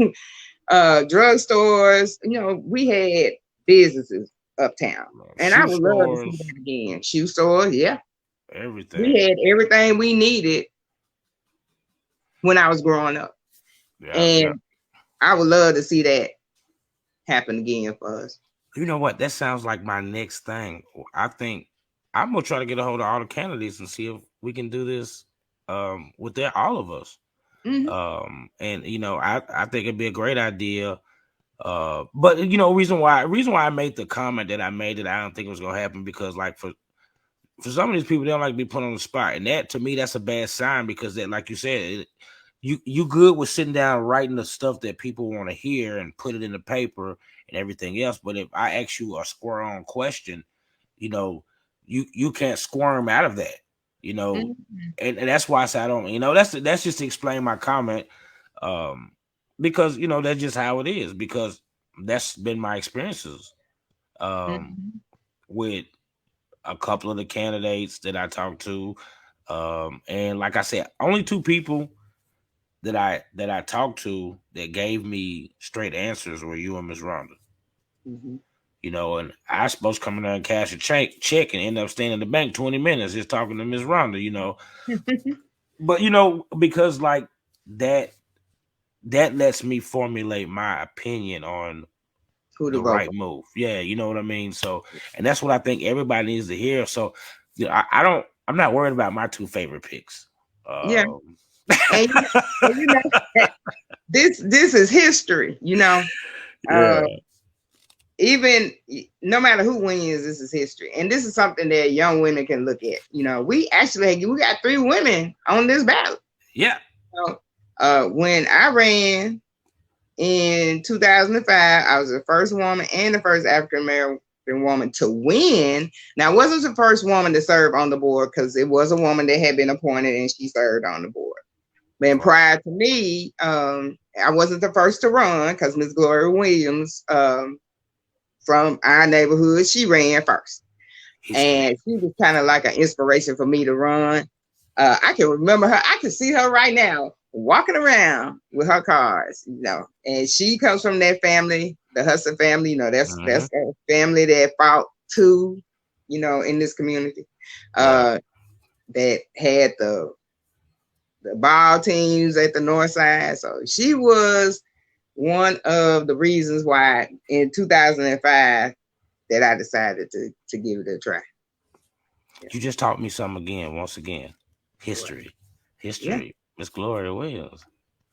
drug stores. We had businesses uptown, and I would love to see that again. Shoe stores, yeah, everything. We had everything we needed when I was growing up, and I would love to see that happen again for us. You know what? That sounds like my next thing. I think I'm gonna try to get a hold of all the candidates and see if we can do this with all of us. Mm-hmm. And I think it'd be a great idea. But reason why I made the comment that I made, that I don't think it was gonna happen, because like for some of these people, they don't like to be put on the spot, and that, to me, that's a bad sign, because that, like you said, you good with sitting down writing the stuff that people want to hear and put it in the paper and everything else. But if I ask you a square on question, you can't squirm out of that. Mm-hmm. and that's why I say I don't. That's just to explain my comment. Because that's just how it is, because that's been my experiences with a couple of the candidates that I talked to, and like I said, only 2 people that I talked to that gave me straight answers were you and Miss Rhonda. Mm-hmm. And I was supposed to come in there and cash a check and end up staying in the bank 20 minutes just talking to Miss Rhonda. But because like that lets me formulate my opinion on the right move. Yeah, you know what I mean? So, and that's what I think everybody needs to hear. So, I'm not worried about my 2 favorite picks. Yeah. And this is history, Yeah. Even no matter who wins, this is history. And this is something that young women can look at. We got 3 women on this ballot. Yeah. When I ran in 2005, I was the first woman and the first African American woman to win. Now, I wasn't the first woman to serve on the board, because it was a woman that had been appointed and she served on the board. But prior to me, I wasn't the first to run because Miss Gloria Williams from our neighborhood, she ran first. History. And she was kind of like an inspiration for me to run. I can remember her. I can see her right now walking around with her cars, and she comes from that family, the Hudson family. That's a family that fought too, in this community. That had the ball teams at the north side. So she was one of the reasons why in 2005 that I decided to give it a try. You just taught me something again, once again. History. Miss Gloria Williams.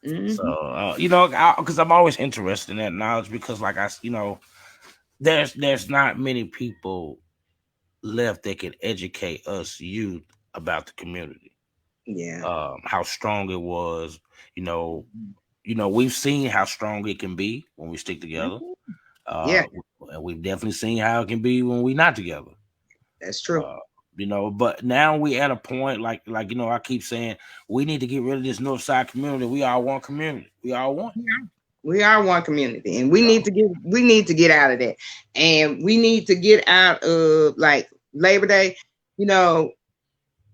So, because I'm always interested in that knowledge because, like there's not many people left that can educate us youth about the community. Yeah. How strong it was. We've seen how strong it can be when we stick together. Yeah. And we've definitely seen how it can be when we're not together. That's true. But now we at a point like I keep saying we need to get rid of this North Side community. We are one community. We are one. We are one community, and we need to get out of that, and we need to get out of like Labor Day.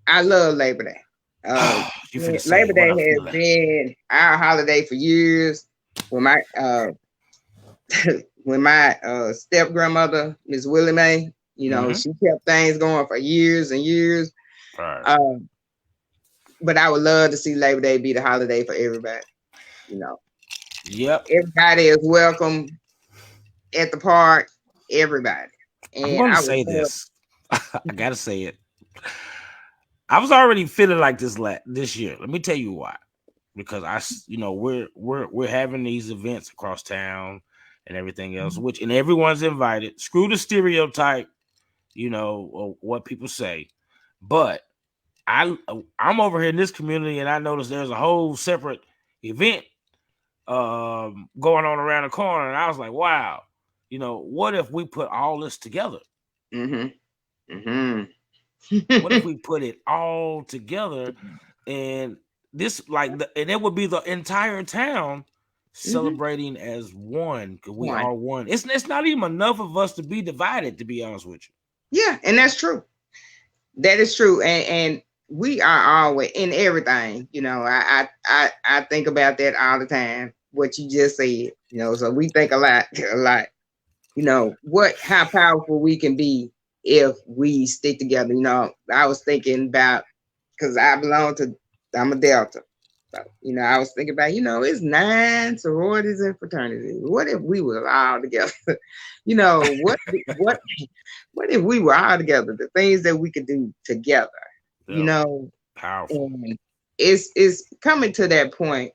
I love Labor Day. Labor Day has been our holiday for years. When my step grandmother, Miss Willie Mae, she kept things going for years and years. Right. But I would love to see Labor Day be the holiday for everybody. Yep. Everybody is welcome at the park. Everybody. And I'm going to say this. I gotta say it. I was already feeling like this year. Let me tell you why. Because we're having these events across town and everything else, and everyone's invited. Screw the stereotype, of what people say. But I'm over here in this community, and I noticed there's a whole separate event going on around the corner, and I was like, wow, what if we put all this together? What if we put it all together, and this and it would be the entire town celebrating as one, because we are one. It's not even enough of us to be divided, to be honest with you. Yeah, and that's true. That is true, and we are always in everything. I think about that all the time. What you just said, so we think a lot. How powerful we can be if we stick together. I was thinking about, because I'm a Delta. So, I was thinking about, it's 9 sororities and fraternities. What if we were all together? What if we were all together? The things that we could do together, powerful. And it's coming to that point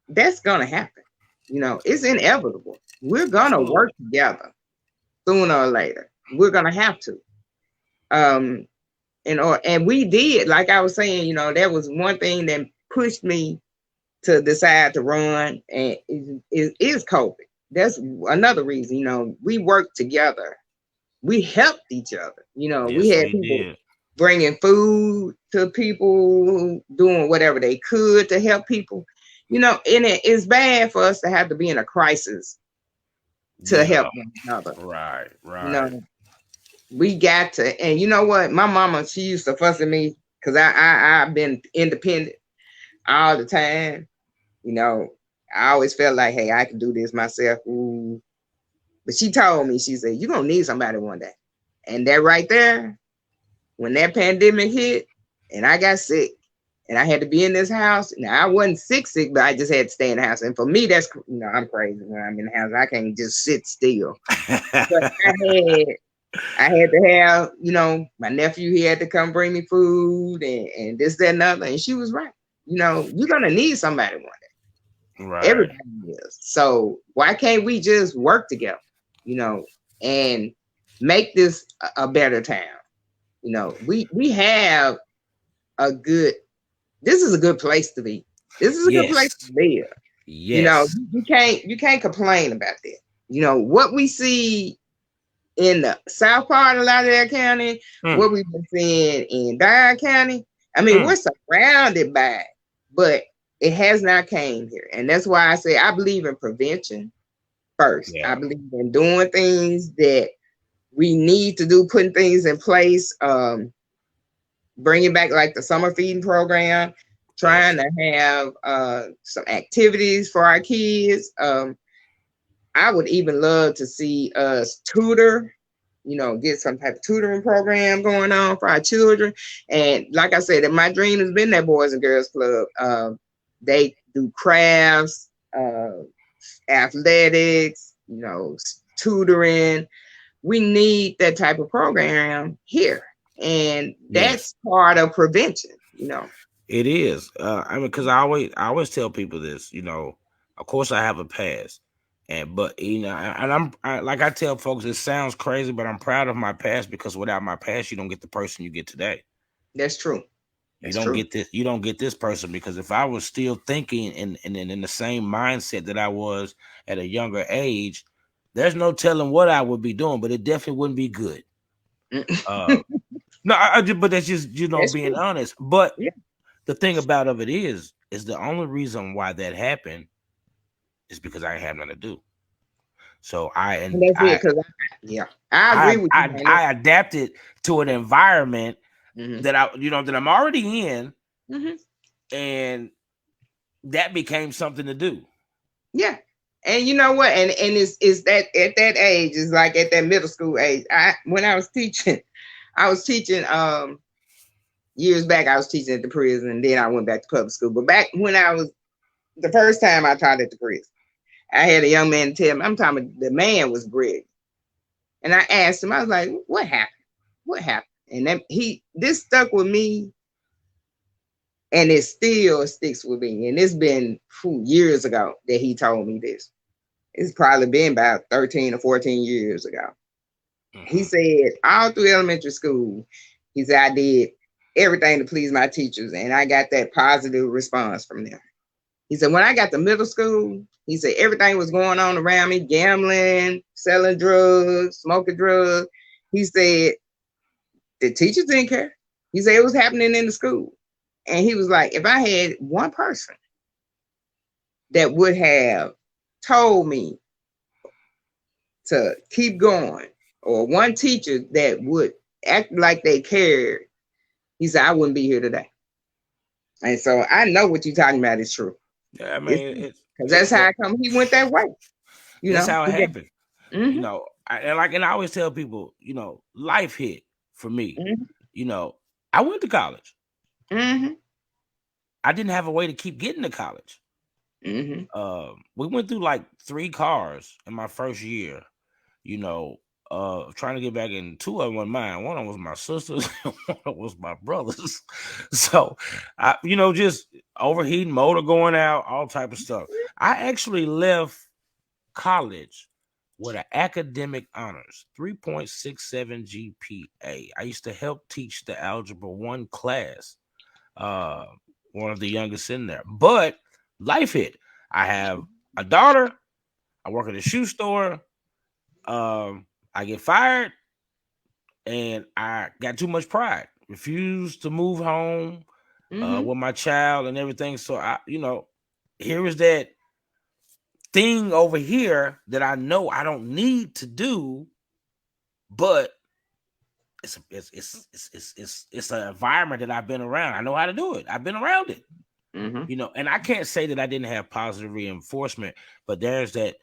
that's gonna happen. It's inevitable. We're gonna work together sooner or later. We're gonna have to. And we did, like I was saying, that was one thing that pushed me to decide to run, and it is COVID. That's another reason. We worked together. We helped each other. We had people bringing food to people, doing whatever they could to help people. And it's bad for us to have to be in a crisis to help one another. Right. We got to, and you know what? My mama, she used to fuss at me because I've been independent all the time. I always felt like, hey, I can do this myself. Ooh. But she told me, she said, you're going to need somebody one day. And that right there, when that pandemic hit and I got sick and I had to be in this house. Now, I wasn't sick, but I just had to stay in the house. And for me, that's, I'm crazy when I'm in the house. I can't just sit still. But I had to have, my nephew, he had to come bring me food and this, that, and other. And she was right. You're going to need somebody one day. Right. Everybody is. So why can't we just work together, and make this a better town? We have this is a good place to be. This is a good place to live. Yes. You can't complain about that. What we see in the south part of Lauderdale County, what we've been seeing in Dyer County, I mean, we're surrounded by it, but It has not came here. And that's why I say I believe in prevention first. I Yeah. believe in doing things that we need to do, putting things in place, bringing back like the summer feeding program, trying to have some activities for our kids. I would even love to see us tutor, get some type of tutoring program going on for our children. And like I said, my dream has been that Boys and Girls Club. They do crafts, athletics, tutoring. We need that type of program here. And that's part of prevention, It is. I mean, because I always tell people this, of course I have a past. But and like I tell folks, it sounds crazy, but I'm proud of my past, because without my past, you don't get the person you get today. That's true. You don't get this. You don't get this person, because if I was still thinking in the same mindset that I was at a younger age, there's no telling what I would be doing, but it definitely wouldn't be good. No, but that's just that's being true. honest. But the thing about it is the only reason why that happened is because I had nothing to do. So I agree with you. I adapted to an environment that that I'm already in, and that became something to do. Yeah. And you know what? And it's that at that age, is like at that middle school age. When I was teaching years back, I was teaching at the prison, and then I went back to public school. But back when the first time I taught at the prison, I had a young man tell me, I'm talking about the man was brilliant. And I asked him, I was like, what happened? What happened? And then this stuck with me, and it still sticks with me. And it's been years ago that he told me this. It's probably been about 13 or 14 years ago. He said, all through elementary school, he said, I did everything to please my teachers, and I got that positive response from them. He said, when I got to middle school, he said, everything was going on around me, gambling, selling drugs, smoking drugs. He said, the teachers didn't care. He said, it was happening in the school. And he was like, if I had one person that would have told me to keep going, or one teacher that would act like they cared, he said, I wouldn't be here today. And so I know what you're talking about is true. Yeah, I mean, because that's how come he went that way. That's how it happened. And I always tell people, life hit for me. I went to college. I didn't have a way to keep getting to college. We went through like 3 cars in my first year. Trying to get back in. 2 of them were mine. One of them was my sister's, one of them was my brother's. So, just overheating, motor going out, all type of stuff. I actually left college with an academic honors, 3.67 GPA. I used to help teach the Algebra 1 class, one of the youngest in there. But life hit. I have a daughter. I work at a shoe store. I get fired, and I got too much pride. Refused to move home with my child and everything. So here is that thing over here that I know I don't need to do, but it's an environment that I've been around. I know how to do it. I've been around it. And I can't say that I didn't have positive reinforcement, but there's that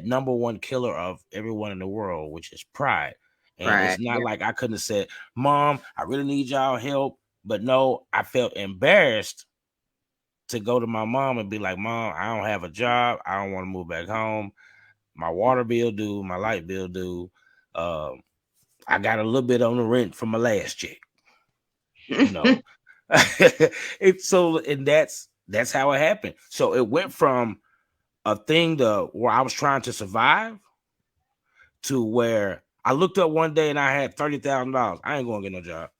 number one killer of everyone in the world, which is pride. And it's not like I couldn't have said, Mom, I really need y'all help. But no, I felt embarrassed to go to my mom and be like, Mom, I don't have a job. I don't want to move back home. My water bill due, my light bill due. I got a little bit on the rent from my last check. And that's how it happened. So it went from a thing where I was trying to survive to where I looked up one day and I had $30,000. I ain't gonna get no job.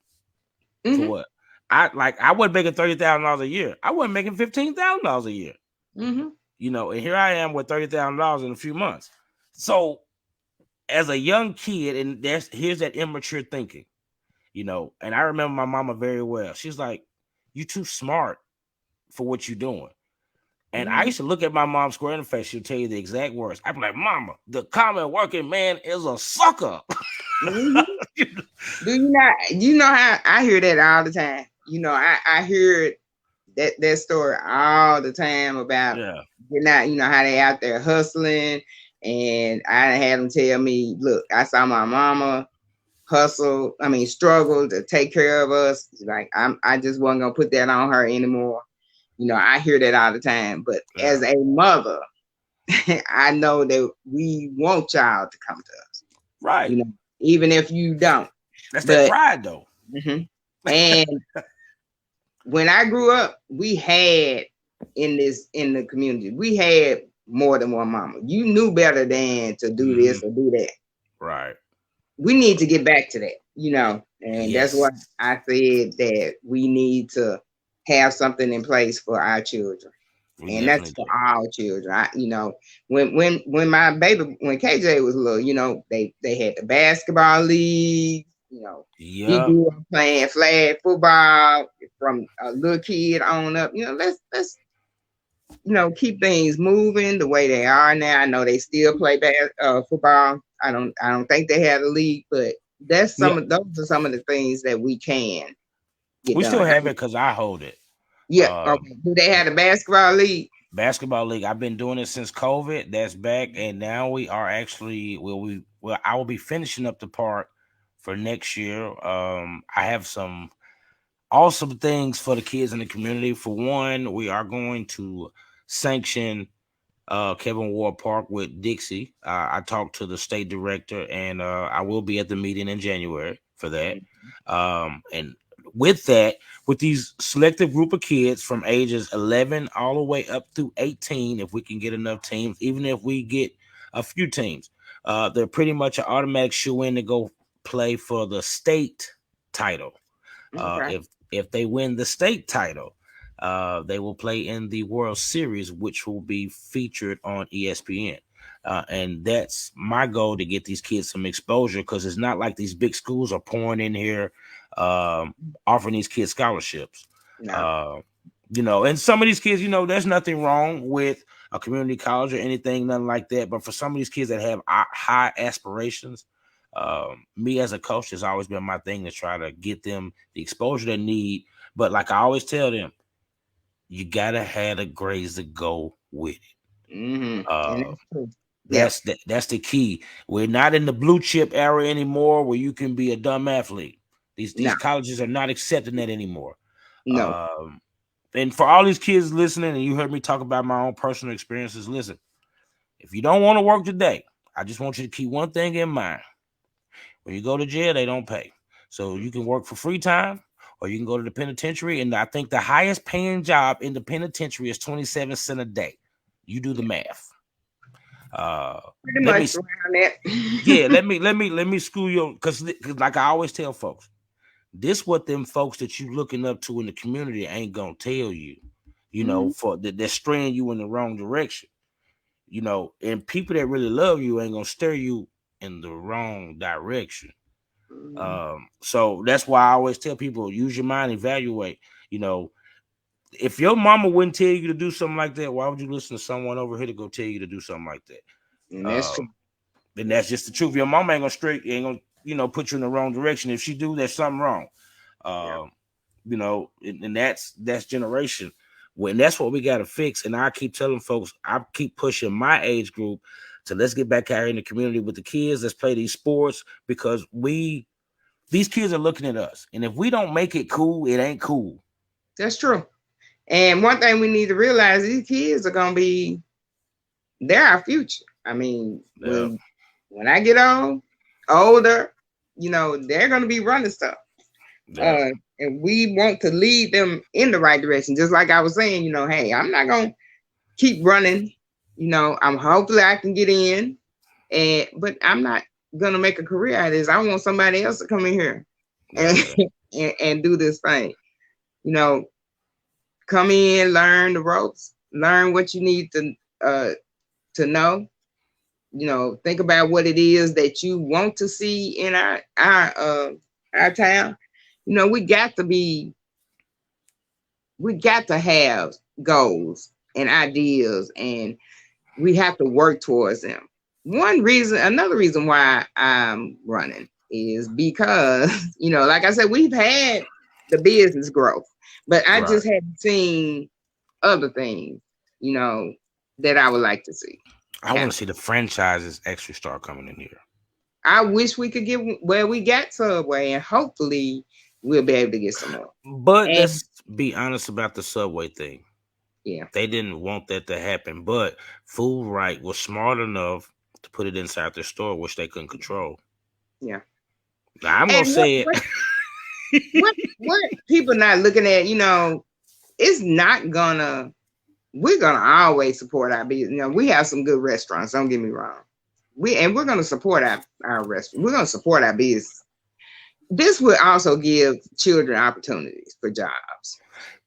For what? I wasn't making $30,000 a year. I wasn't making $15,000 a year. And here I am with $30,000 in a few months. So as a young kid, and here's that immature thinking. And I remember my mama very well. She's like, you too smart for what you're doing. And I used to look at my mom square in the face. She'll tell you the exact words. I'd be like, Mama, the common working man is a sucker. Do you not? You know how I hear that all the time. I hear that story all the time about getting out. How they out there hustling, and I had them tell me, "Look, I saw my mama struggle to take care of us. Like I just wasn't gonna put that on her anymore." I hear that all the time. But as a mother, I know that we want y'all to come to us, right? Even if you don't. That's that pride, though. And when I grew up, we had in the community, we had more than one mama. You knew better than to do this or do that. Right. We need to get back to that, and that's why I said that we need to have something in place for our children. And that's for all children. When KJ was little, they had the basketball league. He grew up playing flag football from a little kid on up. Let's keep things moving the way they are now. I know they still play football. I don't think they had a league, but those are some of the things that we can get done. Still have it because I hold it. Yeah. Okay. Do they have a basketball league? Basketball league. I've been doing it since COVID. That's back, and now we are actually I will be finishing up the part for next year. I have some awesome things for the kids in the community. For one, we are going to sanction Kevin Ward Park with Dixie. I talked to the state director, and I will be at the meeting in January for that. And with that, with these selective group of kids from ages 11 all the way up through 18, if we can get enough teams, even if we get a few teams, they're pretty much an automatic shoe-in to go play for the state title. If they win the state title, they will play in the World Series, which will be featured on ESPN. And that's my goal, to get these kids some exposure, because it's not like these big schools are pouring in here offering these kids scholarships. And some of these kids, there's nothing wrong with a community college or anything, nothing like that. But for some of these kids that have high aspirations, me as a coach has always been my thing to try to get them the exposure they need. But like I always tell them, you gotta have the grades to go with it. That's the key. We're not in the blue chip era anymore where you can be a dumb athlete. These colleges are not accepting that anymore. And for all these kids listening, and you heard me talk about my own personal experiences, listen, if you don't want to work today, I just want you to keep one thing in mind. When you go to jail, they don't pay. So you can work for free time, or you can go to the penitentiary. And I think the highest paying job in the penitentiary is 27 cents a day. You do the math. Pretty much around that. Yeah, let me school you, because like I always tell folks, this what them folks that you looking up to in the community ain't gonna tell you, for they're straying you in the wrong direction, and people that really love you ain't gonna steer you in the wrong direction. So that's why I always tell people, use your mind, evaluate. If your mama wouldn't tell you to do something like that, why would you listen to someone over here to go tell you to do something like that? And that's true. And that's just the truth. Your mama ain't gonna put you in the wrong direction. If she do, there's something wrong. And that's generation. When that's what we got to fix. And I keep telling folks, I keep pushing my age group to let's get back out here in the community with the kids. Let's play these sports, because these kids are looking at us. And if we don't make it cool, it ain't cool. That's true. And one thing we need to realize, these kids are going to be, they're our future. I mean, when I get older, they're going to be running stuff. And we want to lead them in the right direction. Just like I was saying, hey, I'm not going to keep running. Hopefully I can get in, but I'm not going to make a career out of this. I want somebody else to come in here and do this thing. Come in, learn the ropes, learn what you need to know. Think about what it is that you want to see in our town. We got to have goals and ideas, and we have to work towards them. Another reason why I'm running is because, like I said, we've had the business growth, but I just haven't seen other things, that I would like to see. I want to see the franchises actually start coming in here. I wish we could get where we got Subway, and hopefully we'll be able to get some more. But let's be honest about the Subway thing. Yeah. They didn't want that to happen, but Food Right was smart enough to put it inside their store, which they couldn't control. Yeah. Now, I'm going to say it. What people not looking at, it's not gonna, we're gonna always support our business. We have some good restaurants, don't get me wrong. We're gonna support our restaurant. We're gonna support our business. This will also give children opportunities for jobs.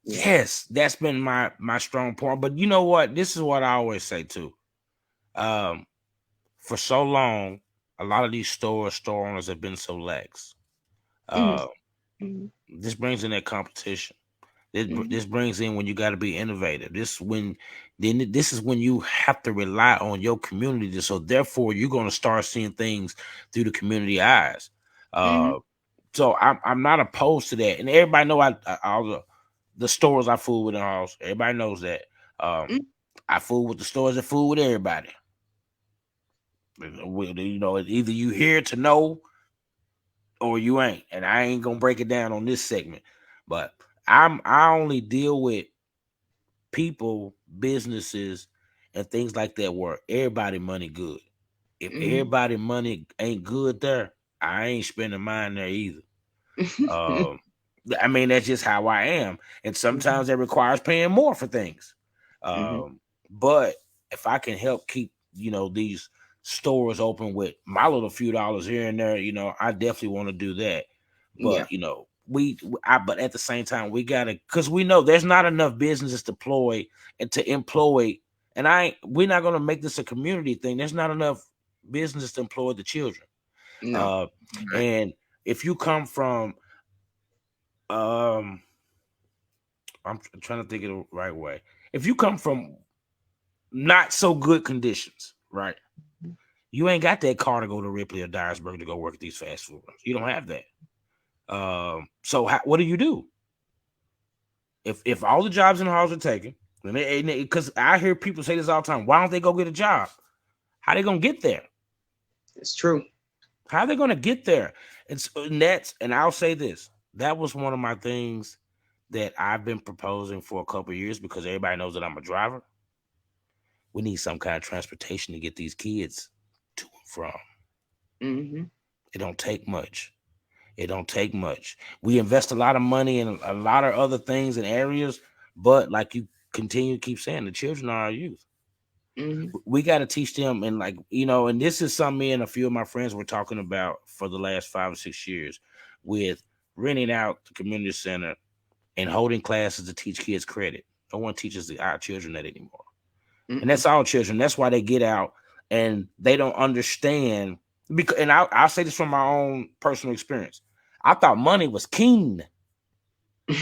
Yes, that's been my strong point. But you know what? This is what I always say too. For so long, a lot of these store owners have been so lax. This brings in that competition. This brings in when you got to be innovative. This is when you have to rely on your community. So therefore, you're going to start seeing things through the community eyes. So I'm not opposed to that, and everybody know all the stores I fool with in the house. Everybody knows that. I fool with the stores that fool with everybody. Either you here to know or you ain't, and I ain't gonna break it down on this segment. But I only deal with people, businesses, and things like that where everybody money good. If everybody money ain't good there, I ain't spending mine there either. I mean, that's just how I am. And sometimes that requires paying more for things. But if I can help keep, these stores open with my little few dollars here and there, I definitely want to do that. But, but at the same time, we got to, because we know there's not enough businesses to employ, and we're not going to make this a community thing. There's not enough businesses to employ the children. And if you come from, I'm trying to think of the right way. If you come from not so good conditions, right? You ain't got that car to go to Ripley or Dyersburg to go work at these fast food restaurants. You don't have that. So what do you do? If all the jobs in the halls are taken, because I hear people say this all the time, why don't they go get a job? How they gonna get there? It's true. How are they gonna get there? And I'll say this. That was one of my things that I've been proposing for a couple of years, because everybody knows that I'm a driver. We need some kind of transportation to get these kids to and from. It don't take much. We invest a lot of money in a lot of other things and areas, but like you continue to keep saying, the children are our youth. We got to teach them, and and this is something me and a few of my friends were talking about for the last 5 or 6 years, with renting out the community center and holding classes to teach kids credit. No one teaches our children that anymore. And that's our children. That's why they get out and they don't understand. And I'll say this from my own personal experience. I thought money was king. But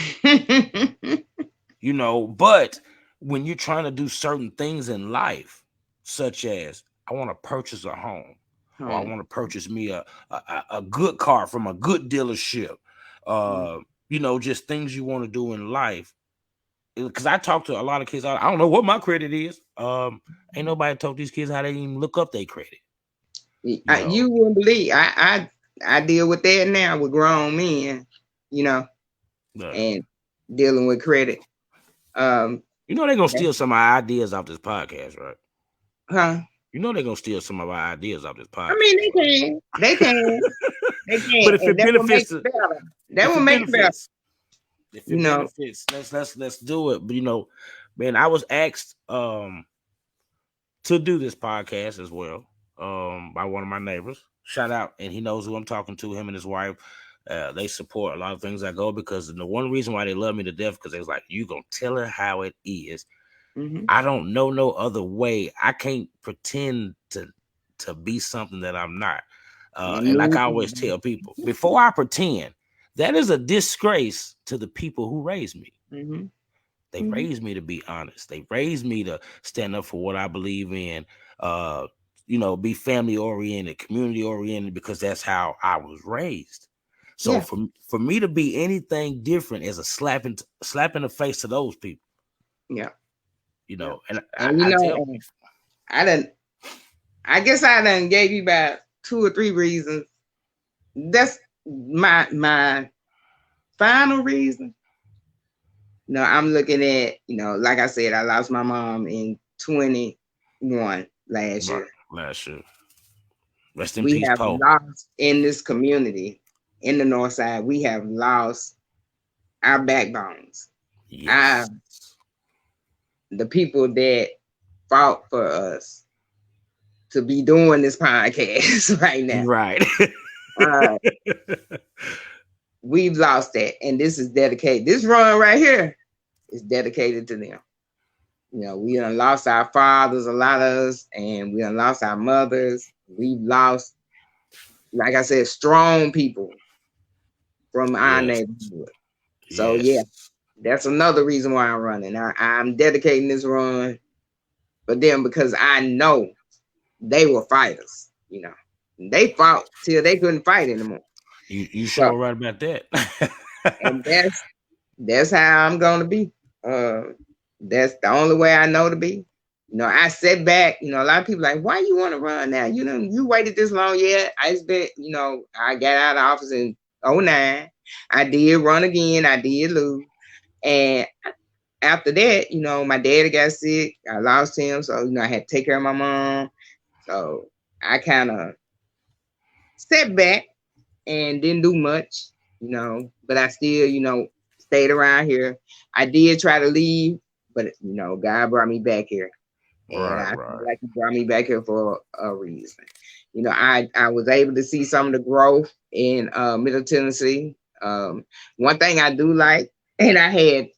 when you're trying to do certain things in life, such as I want to purchase a home, or I want to purchase me a good car from a good dealership, just things you want to do in life. Because I talk to a lot of kids, I don't know what my credit is. Ain't nobody taught these kids how to even look up their credit. You wouldn't believe. I deal with that now with grown men, and dealing with credit. They're gonna steal some of our ideas off this podcast, right? Huh? They're gonna steal some of our ideas off this podcast. I mean, they can. But if it benefits, that will make it better. If it benefits, let's do it. But man, I was asked to do this podcast as well by one of my neighbors. Shout out, and he knows who I'm talking to. Him and his wife, they support a lot of things I go, because the one reason why they love me to death, because they was like, you gonna tell her how it is. I don't know no other way. I can't pretend to be something that I'm not. And like I always tell people, before I pretend, that is a disgrace to the people who raised me. They raised me to be honest. They raised me to stand up for what I believe in. Be family oriented, community oriented, because that's how I was raised. So for me to be anything different is a slap in the face to those people. Yeah. And I guess I done gave you about 2 or 3 reasons. That's my final reason. I'm looking at, like I said, I lost my mom in 21 last year. Rest in we peace, have Poe. lost in this community, in the North Side, we have lost our backbones. Yes. The people that fought for us to be doing this podcast right now. Right. We've lost that. And this is dedicated. This run right here is dedicated to them. We done lost our fathers, a lot of us, and we done lost our mothers. We've lost, like I said, strong people from our neighborhood. So that's another reason why I'm running. I'm dedicating this run for them because I know they were fighters. They fought till they couldn't fight anymore. You sure right about that. And that's how I'm gonna be. That's the only way I know to be. I sit back, a lot of people like, why you want to run now? You waited this long. Yeah, I expect, I got out of the office in 2009. I did run again. I did lose. And after that, my daddy got sick. I lost him. So, I had to take care of my mom. So I kind of sat back and didn't do much, but I still, stayed around here. I did try to leave, but, God brought me back here. And I feel like he brought me back here for a reason. I was able to see some of the growth in Middle Tennessee. One thing I do like, and I had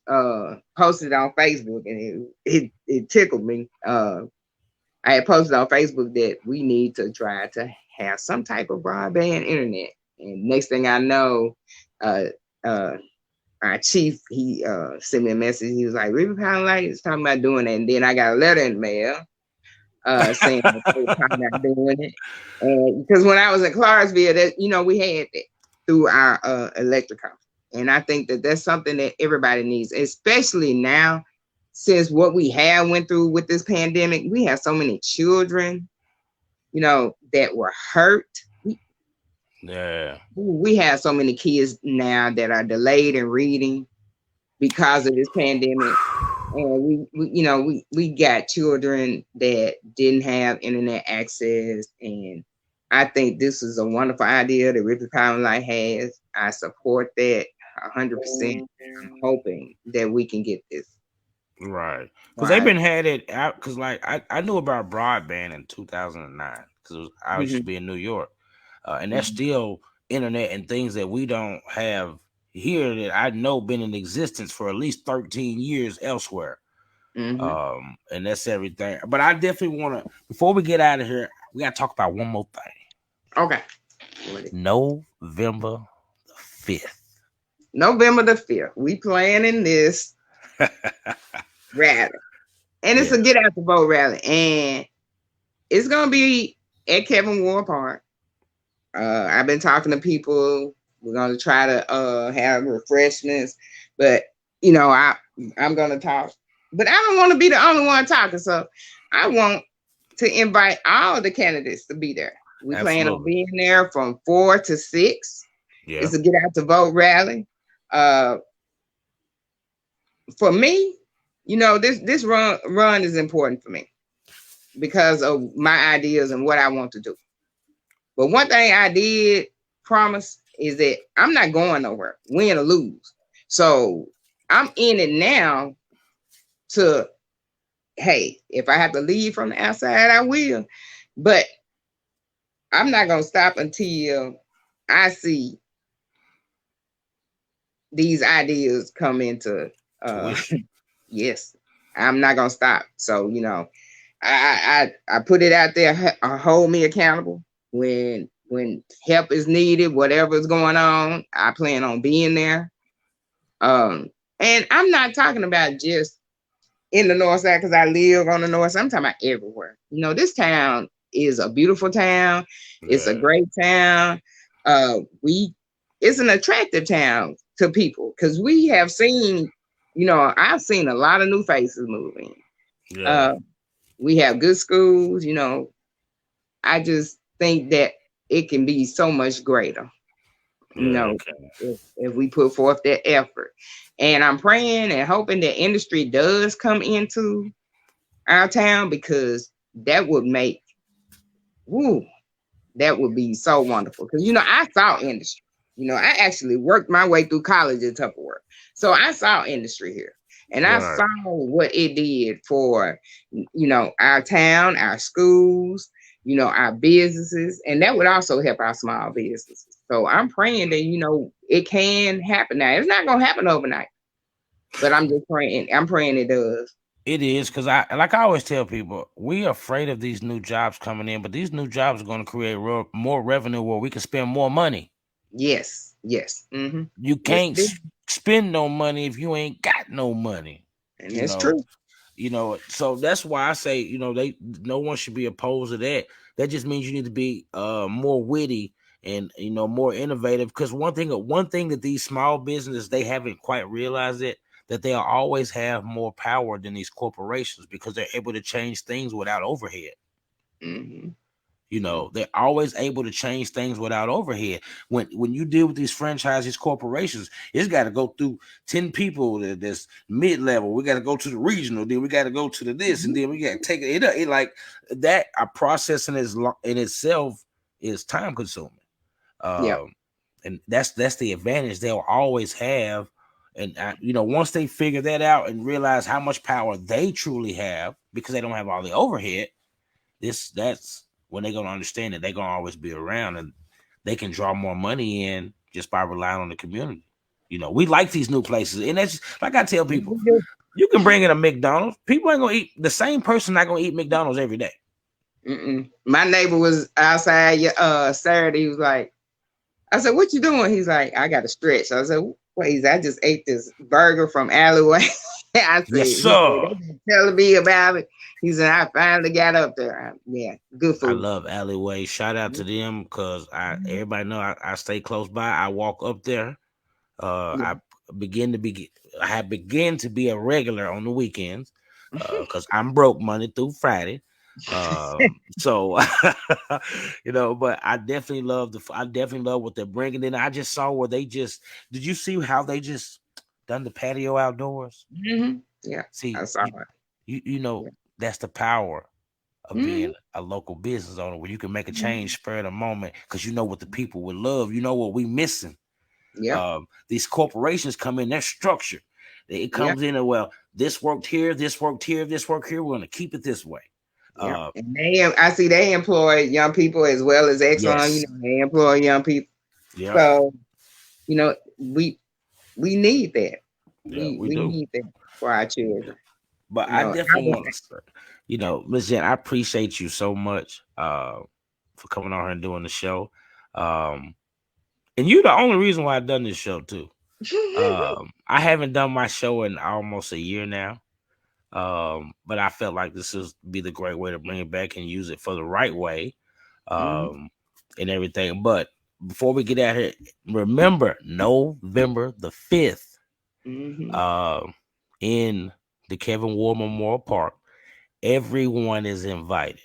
posted on Facebook, and it tickled me. I had posted on Facebook that we need to try to have some type of broadband internet. And next thing I know, our chief, he sent me a message. He was like, River Pound Light is talking about doing it. And then I got a letter in the mail saying that they were talking about doing it. And because when I was in Clarksville, that we had that through our electric company. And I think that that's something that everybody needs, especially now, since what we have went through with this pandemic. We have so many children, that were hurt. We have so many kids now that are delayed in reading because of this pandemic. And we got children that didn't have internet access. And I think this is a wonderful idea that Ripley Power Light has. I support that 100%. I'm hoping that we can get this. Right. Because they've been had it out. Because I knew about broadband in 2009 because I used to be in New York. And that's still internet and things that we don't have here that I know been in existence for at least 13 years elsewhere. And that's everything. But I definitely want to, before we get out of here, we got to talk about one more thing. Okay. November the 5th. November the 5th. We planning this rally. And it's a get out the vote rally. And it's going to be at Kevin Ward Park. I've been talking to people. We're going to try to have refreshments. But, I'm going to talk. But I don't want to be the only one talking. So I want to invite all the candidates to be there. We plan on being there from 4 to 6. Yeah. It's a get out the vote rally. For me, this run is important for me because of my ideas and what I want to do. But one thing I did promise is that I'm not going nowhere, win or lose. So I'm in it now to, hey, if I have to leave from the outside, I will. But I'm not going to stop until I see these ideas come into yes, I'm not going to stop. So, I put it out there, hold me accountable. When help is needed, whatever is going on, I plan on being there. And I'm not talking about just in the north side because I live on the north side. I'm talking about everywhere. This town is a beautiful town. It's a Yeah. great town. We It's an attractive town to people because we have seen, I've seen a lot of new faces moving. Yeah. We have good schools. I just think that it can be so much greater. Yeah. Okay. If we put forth that effort. And I'm praying and hoping that industry does come into our town because that would make, woo, that would be so wonderful. Because, I saw industry. I actually worked my way through college at Tupperware. So I saw industry here. And I Right. saw what it did for, our town, our schools, our businesses. And that would also help our small businesses. So I'm praying that, it can happen now. It's not going to happen overnight. But I'm just praying. I'm praying it does. It is because I always tell people, we are afraid of these new jobs coming in, but these new jobs are going to create more revenue where we can spend more money. Yes. Yes. Mm-hmm. You Yes, can't spend no money if you ain't got no money. and You that's know, true. so that's why I say, no one should be opposed to that. That just means you need to be more witty and more innovative. Because one thing that these small businesses, they haven't quite realized it, that they'll always have more power than these corporations because they're able to change things without overhead. Mm-hmm. They're always able to change things without overhead. When you deal with these franchises, corporations, it's got to go through 10 people that's mid-level. We got to go to the regional, then we got to go to the this, and then we got to take it like that. A processing in itself is time consuming. Yeah. And that's the advantage they'll always have. And once they figure that out and realize how much power they truly have because they don't have all the overhead, that's when they're gonna understand that they're gonna always be around and they can draw more money in just by relying on the community. We like these new places, and that's like I tell people, you can bring in a McDonald's. People ain't gonna eat the same person. Not gonna eat McDonald's every day. My neighbor was outside Saturday. He was like, I said, "What you doing?" He's like, "I got to stretch." I said, "Wait, I just ate this burger from Alleyway." I said, Yes, he said, sir. "They been telling me about it." He said, "I finally got up there." Yeah, good I food. love Alleyway. Shout out to them because everybody know I stay close by. I walk up there. Yeah. I have begun to be a regular on the weekends because I'm broke Monday through Friday. So but I definitely love what they're bringing in. I just saw where did you see how they just done the patio outdoors? Yeah, See, I saw it. you Yeah. that's the power of Mm-hmm. being a local business owner where you can make a change spur of the moment because you know what the people would love. You know what we missing. Yeah. These corporations come in, they're structured. It Yeah. comes in and this worked here, this worked here, this worked here. We're going to keep it this way. Yeah. And I see they employ young people as well as Exxon. Yes. They employ young people. Yeah. So we need that. Yeah, we We do. need that for our children. But You I know, definitely want to say, Ms. Jen, I appreciate you so much for coming on here and doing the show. And you're the only reason why I've done this show too. I haven't done my show in almost a year now. But I felt like this would be the great way to bring it back and use it for the right way, and everything. But before we get out here, remember November the 5th, in the Kevin Ward Memorial Park, everyone is invited.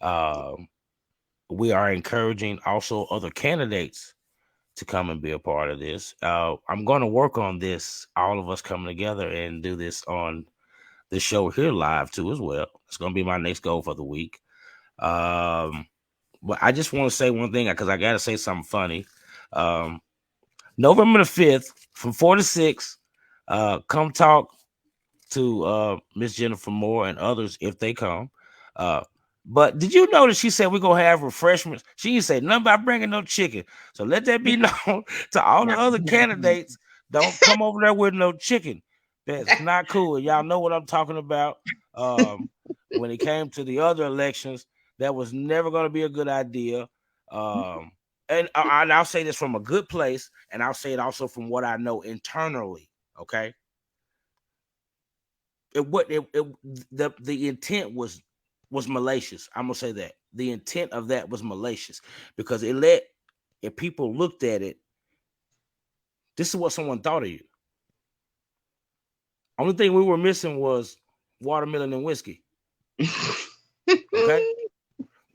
We are encouraging also other candidates to come and be a part of this. I'm going to work on this, all of us coming together and do this on the show here live too as well. It's going to be my next goal for the week. But I just want to say one thing because I got to say something funny. November the 5th from 4 to 6, come talk to Miss Jenifer Moore and others if they come. But did you notice she said we're going to have refreshments? She didn't say nothing about bringing no chicken. So let that be known to all the other candidates. Don't come over there with no chicken. That's not cool. Y'all know what I'm talking about. When it came to the other elections, that was never going to be a good idea. And I'll say this from a good place, and I'll say it also from what I know internally. Okay. the intent was malicious. I'm gonna say that the intent of that was malicious because if people looked at it, this is what someone thought of you. Only thing we were missing was watermelon and whiskey. Okay.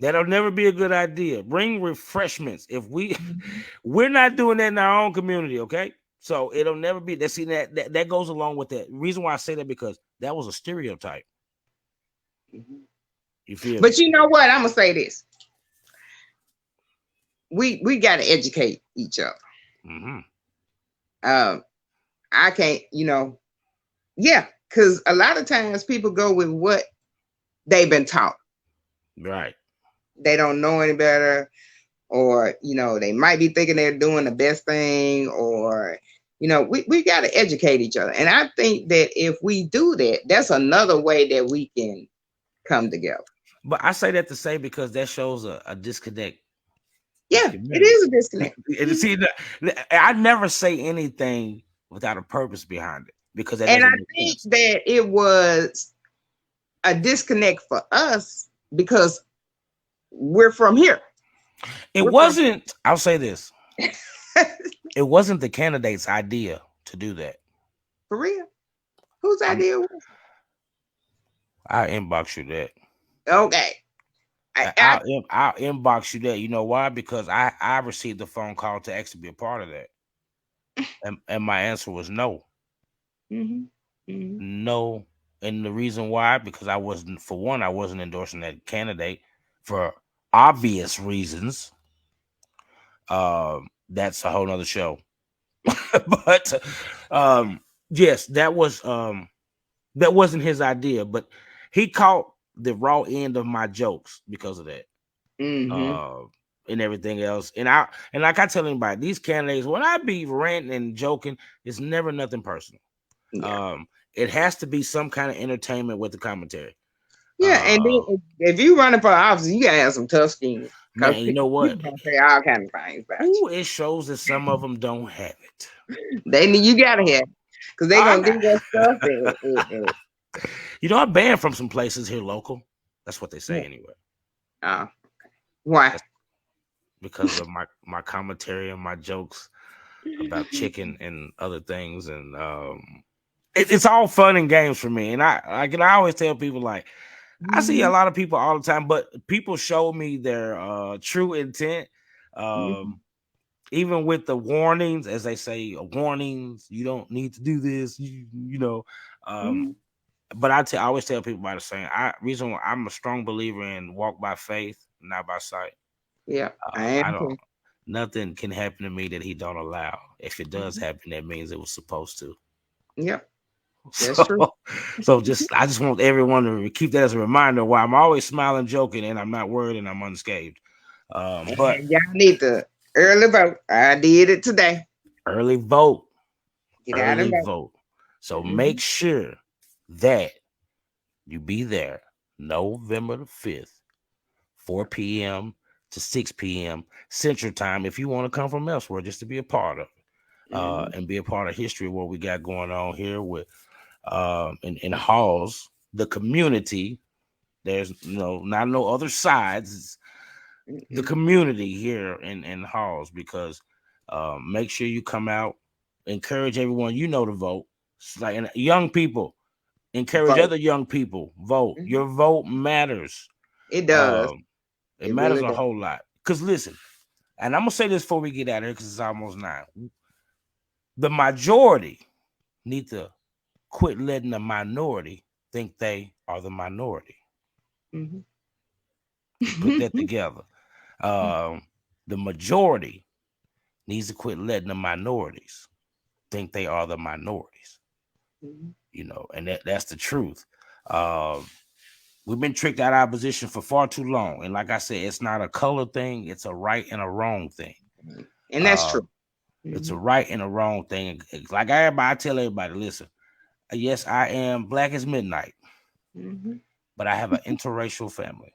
That'll never be a good idea. Bring refreshments. If we're not doing that in our own community, okay? So it'll never be that. See that goes along with that. Reason why I say that because that was a stereotype. You feel? But you know what? I'm gonna say this. We got to educate each other. Mm-hmm. I can't, yeah, because a lot of times people go with what they've been taught. Right. They don't know any better, or they might be thinking they're doing the best thing, or we got to educate each other. And I think that if we do that, that's another way that we can come together. But I say that to say because that shows a disconnect. Yeah, it is a disconnect. And see, I never say anything without a purpose behind it because and I think that it was a disconnect for us because we're from here. I'll say this. It wasn't the candidate's idea to do that. For real? Whose idea was it? I'll inbox you that. Okay. I'll inbox you that. You know why? Because I received a phone call to actually be a part of that. And my answer was no. Mm-hmm. Mm-hmm. No. And the reason why, because I wasn't endorsing that candidate for obvious reasons. That's a whole nother show. But yes, that wasn't his idea, but he caught the raw end of my jokes because of that. Mm-hmm. And everything else. And like I tell anybody, these candidates, when I be ranting and joking, it's never nothing personal. Yeah. It has to be some kind of entertainment with the commentary. Yeah, and then if you running for office, you gotta have some tough skin. Man, you know what? Say all kind of things about you. It shows that some of them don't have it. You gotta have, because they gonna do that stuff. I'm banned from some places here local. That's what they say anyway. Why? Because of my commentary and my jokes about chicken and other things, and it's all fun and games for me. And I always tell people, like, I see a lot of people all the time, but people show me their true intent. Even with the warnings, as they say, warnings, you don't need to do this, but I always tell people by the same reason why I'm a strong believer in walk by faith, not by sight. Yeah, nothing can happen to me that he don't allow. If it does happen, that means it was supposed to. Yeah. That's true. So I just want everyone to keep that as a reminder why I'm always smiling, joking, and I'm not worried and I'm unscathed. But y'all need to early vote. I did it today. Early vote. Get out and vote. So make sure that you be there November the 5th, 4 p.m. to 6 p.m. Central Time. If you want to come from elsewhere, just to be a part of it, and be a part of history, what we got going on here with in Halls, the community. There's not no other sides. It's the community here in Halls, because make sure you come out, encourage everyone to vote. It's like, and young people, encourage other young people, vote. Your vote matters. It does. It matters really a whole lot. Because listen, and I'm gonna say this before we get out of here, because it's almost 9. The majority need to quit letting the minority think they are the minority. Put that together. The majority needs to quit letting the minorities think they are the minorities. And that's the truth. We've been tricked out of our position for far too long. And like I said, it's not a color thing. It's a right and a wrong thing. And that's true. It's a right and a wrong thing. Like I tell everybody, listen, yes, I am black as midnight, but I have an interracial family.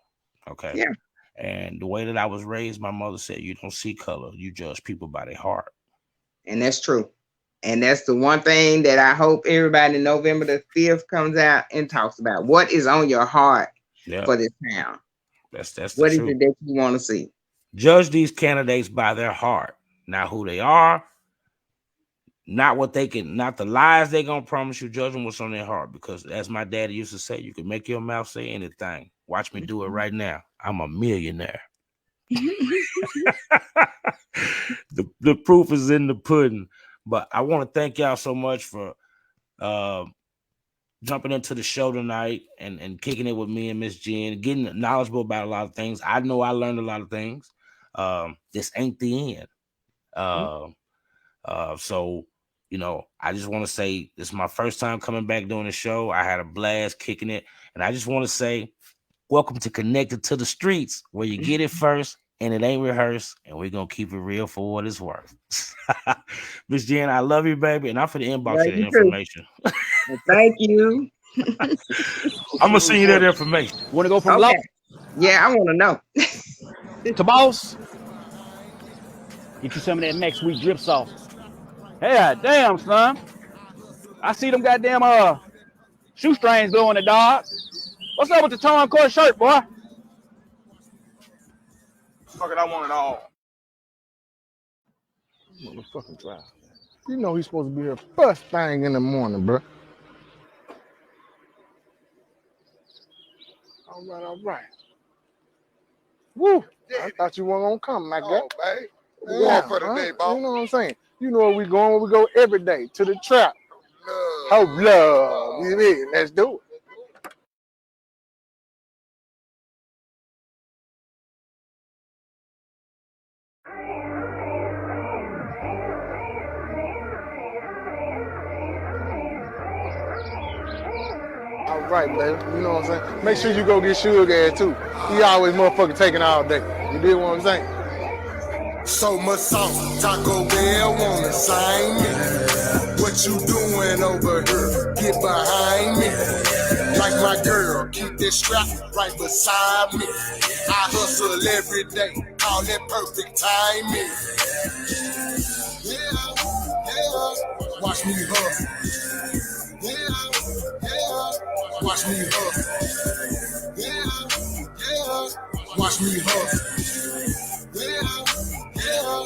Okay. Yeah. And the way that I was raised, my mother said, you don't see color. You judge people by their heart. And that's true. And that's the one thing that I hope everybody November the 5th comes out and talks about. What is on your heart for this town? That's the what truth. Is it that you want to see? Judge these candidates by their heart, not who they are, not what they can, not the lies they're gonna promise you. Judge them what's on their heart, because as my daddy used to say, you can make your mouth say anything. Watch me do it right now. I'm a millionaire. The proof is in the pudding. But I want to thank y'all so much for jumping into the show tonight and kicking it with me and Miss Jen, getting knowledgeable about a lot of things. I know I learned a lot of things. This ain't the end. So, you know, I just want to say this is my first time coming back doing the show. I had a blast kicking it. And I just want to say, welcome to Connected to the Streets, where you get it first and it ain't rehearsed, and we're going to keep it real for what it's worth. Miss Jen, I love you, baby, and I'm for the inbox you the information. Thank you. I'm going to send you that information. Want to go from low? Yeah, I want to know. To boss? Get you some of that next week drip sauce. Hey, damn, son. I see them goddamn shoestrings glowing the dog. What's up with the torn cord shirt, boy? Fuck it, I want it all. Motherfucking drive. You know he's supposed to be here first thing in the morning, bro. All right. Woo! Yeah. I thought you weren't gonna come, my guy. Babe. We going for the day, boss. You know what I'm saying? You know where we going? Where we go every day to the trap. Love. You mean? Let's do it. All right, baby. You know what I'm saying? Make sure you go get sugar ass too. He always motherfucking taking all day. You dig what I'm saying? So much sauce, Taco Bell wanna sign me. What you doing over here? Get behind me. Like my girl, keep that strap right beside me. I hustle every day, call that perfect timing. Yeah, watch me hustle. Yeah, watch me hustle. Yeah, watch me hustle. Yeah,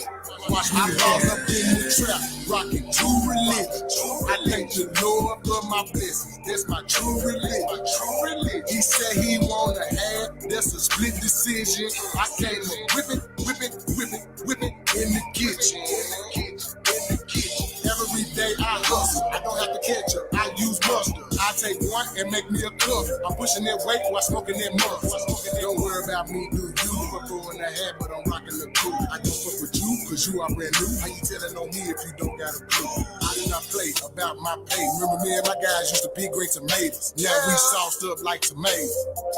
watch me all up in the trap, rocking true religion. I thank the Lord for my blessings. That's my true religion. He said he wanna have, that's a split decision. I came up whipping in the kitchen. Every day I hustle, I don't have to catch up. I use mustard. I take one and make me a cup. I'm pushing that weight while smoking that must. Don't worry about me, do you? I'm throwing the hat, but I'm rocking the crew. I don't fuck with you, cause you are brand new. How you telling on me if you don't got a clue? I do not play about my pay. Remember me and my guys used to be great tomatoes. Now we sauced up like tomatoes.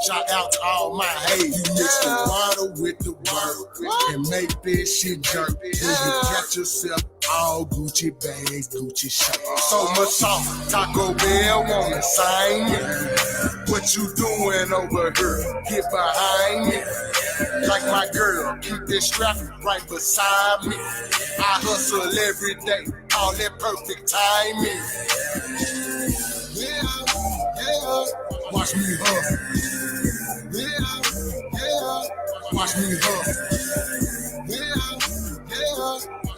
Shout out to all my haters. You mix the water with the word and make this shit jerk. When you catch yourself all Gucci bags, Gucci shirts. So much sauce, Taco Bell wanna sign me. What you doing over here? Get behind me. Like my girl, keep that strap right beside me. I hustle every day, all that perfect timing. Yeah, watch me hustle. Yeah, watch me hustle. Yeah,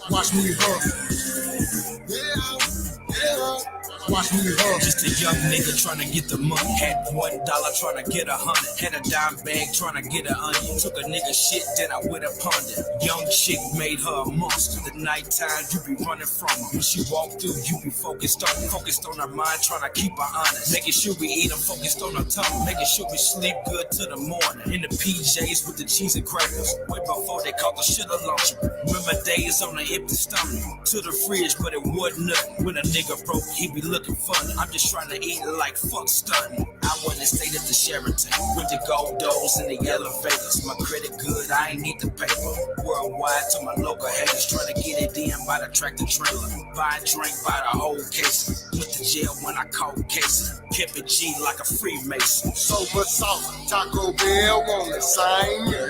watch me hustle. Yeah, watch me hustle. Just a young nigga trying to get the money. Had $1 trying to get 100. Had a dime bag trying to get an onion. Took a nigga shit, then I went upon it. Young chick made her a monster. The nighttime you be running from her. When she walk through, you be focused on her mind, trying to keep her honest. Making sure we eat them, focused on her tongue. Making sure we sleep good till the morning. In the PJs with the cheese and crackers. Way before they caught the shit launcher. Remember days on an empty stomach. To the fridge, but it wasn't nothing. When a nigga broke, he be looking funny. I'm just trying to eat like fuck stunting. I went and stayed at the Sheraton with the gold doors and the elevators. My credit good, I ain't need the paper. Worldwide to my local haters, trying to get it in by the tractor trailer. Buy a drink by the whole case. Went to jail when I caught cases. Kept it G like a Freemason. So much sauce, Taco Bell wanna sign me.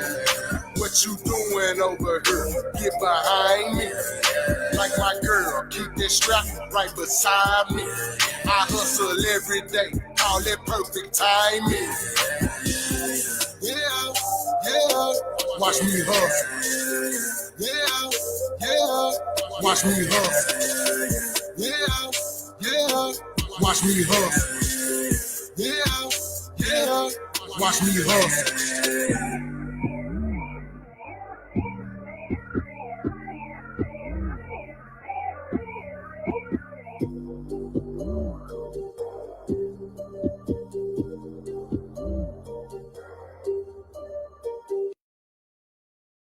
What you doing over here? Get behind me. Like my girl, keep that strap right beside me. I hustle every day, call it perfect timing. Yeah, yeah, watch me hustle. Yeah, yeah, watch me hustle. Yeah, yeah, watch me hustle. Yeah, yeah, watch me hustle.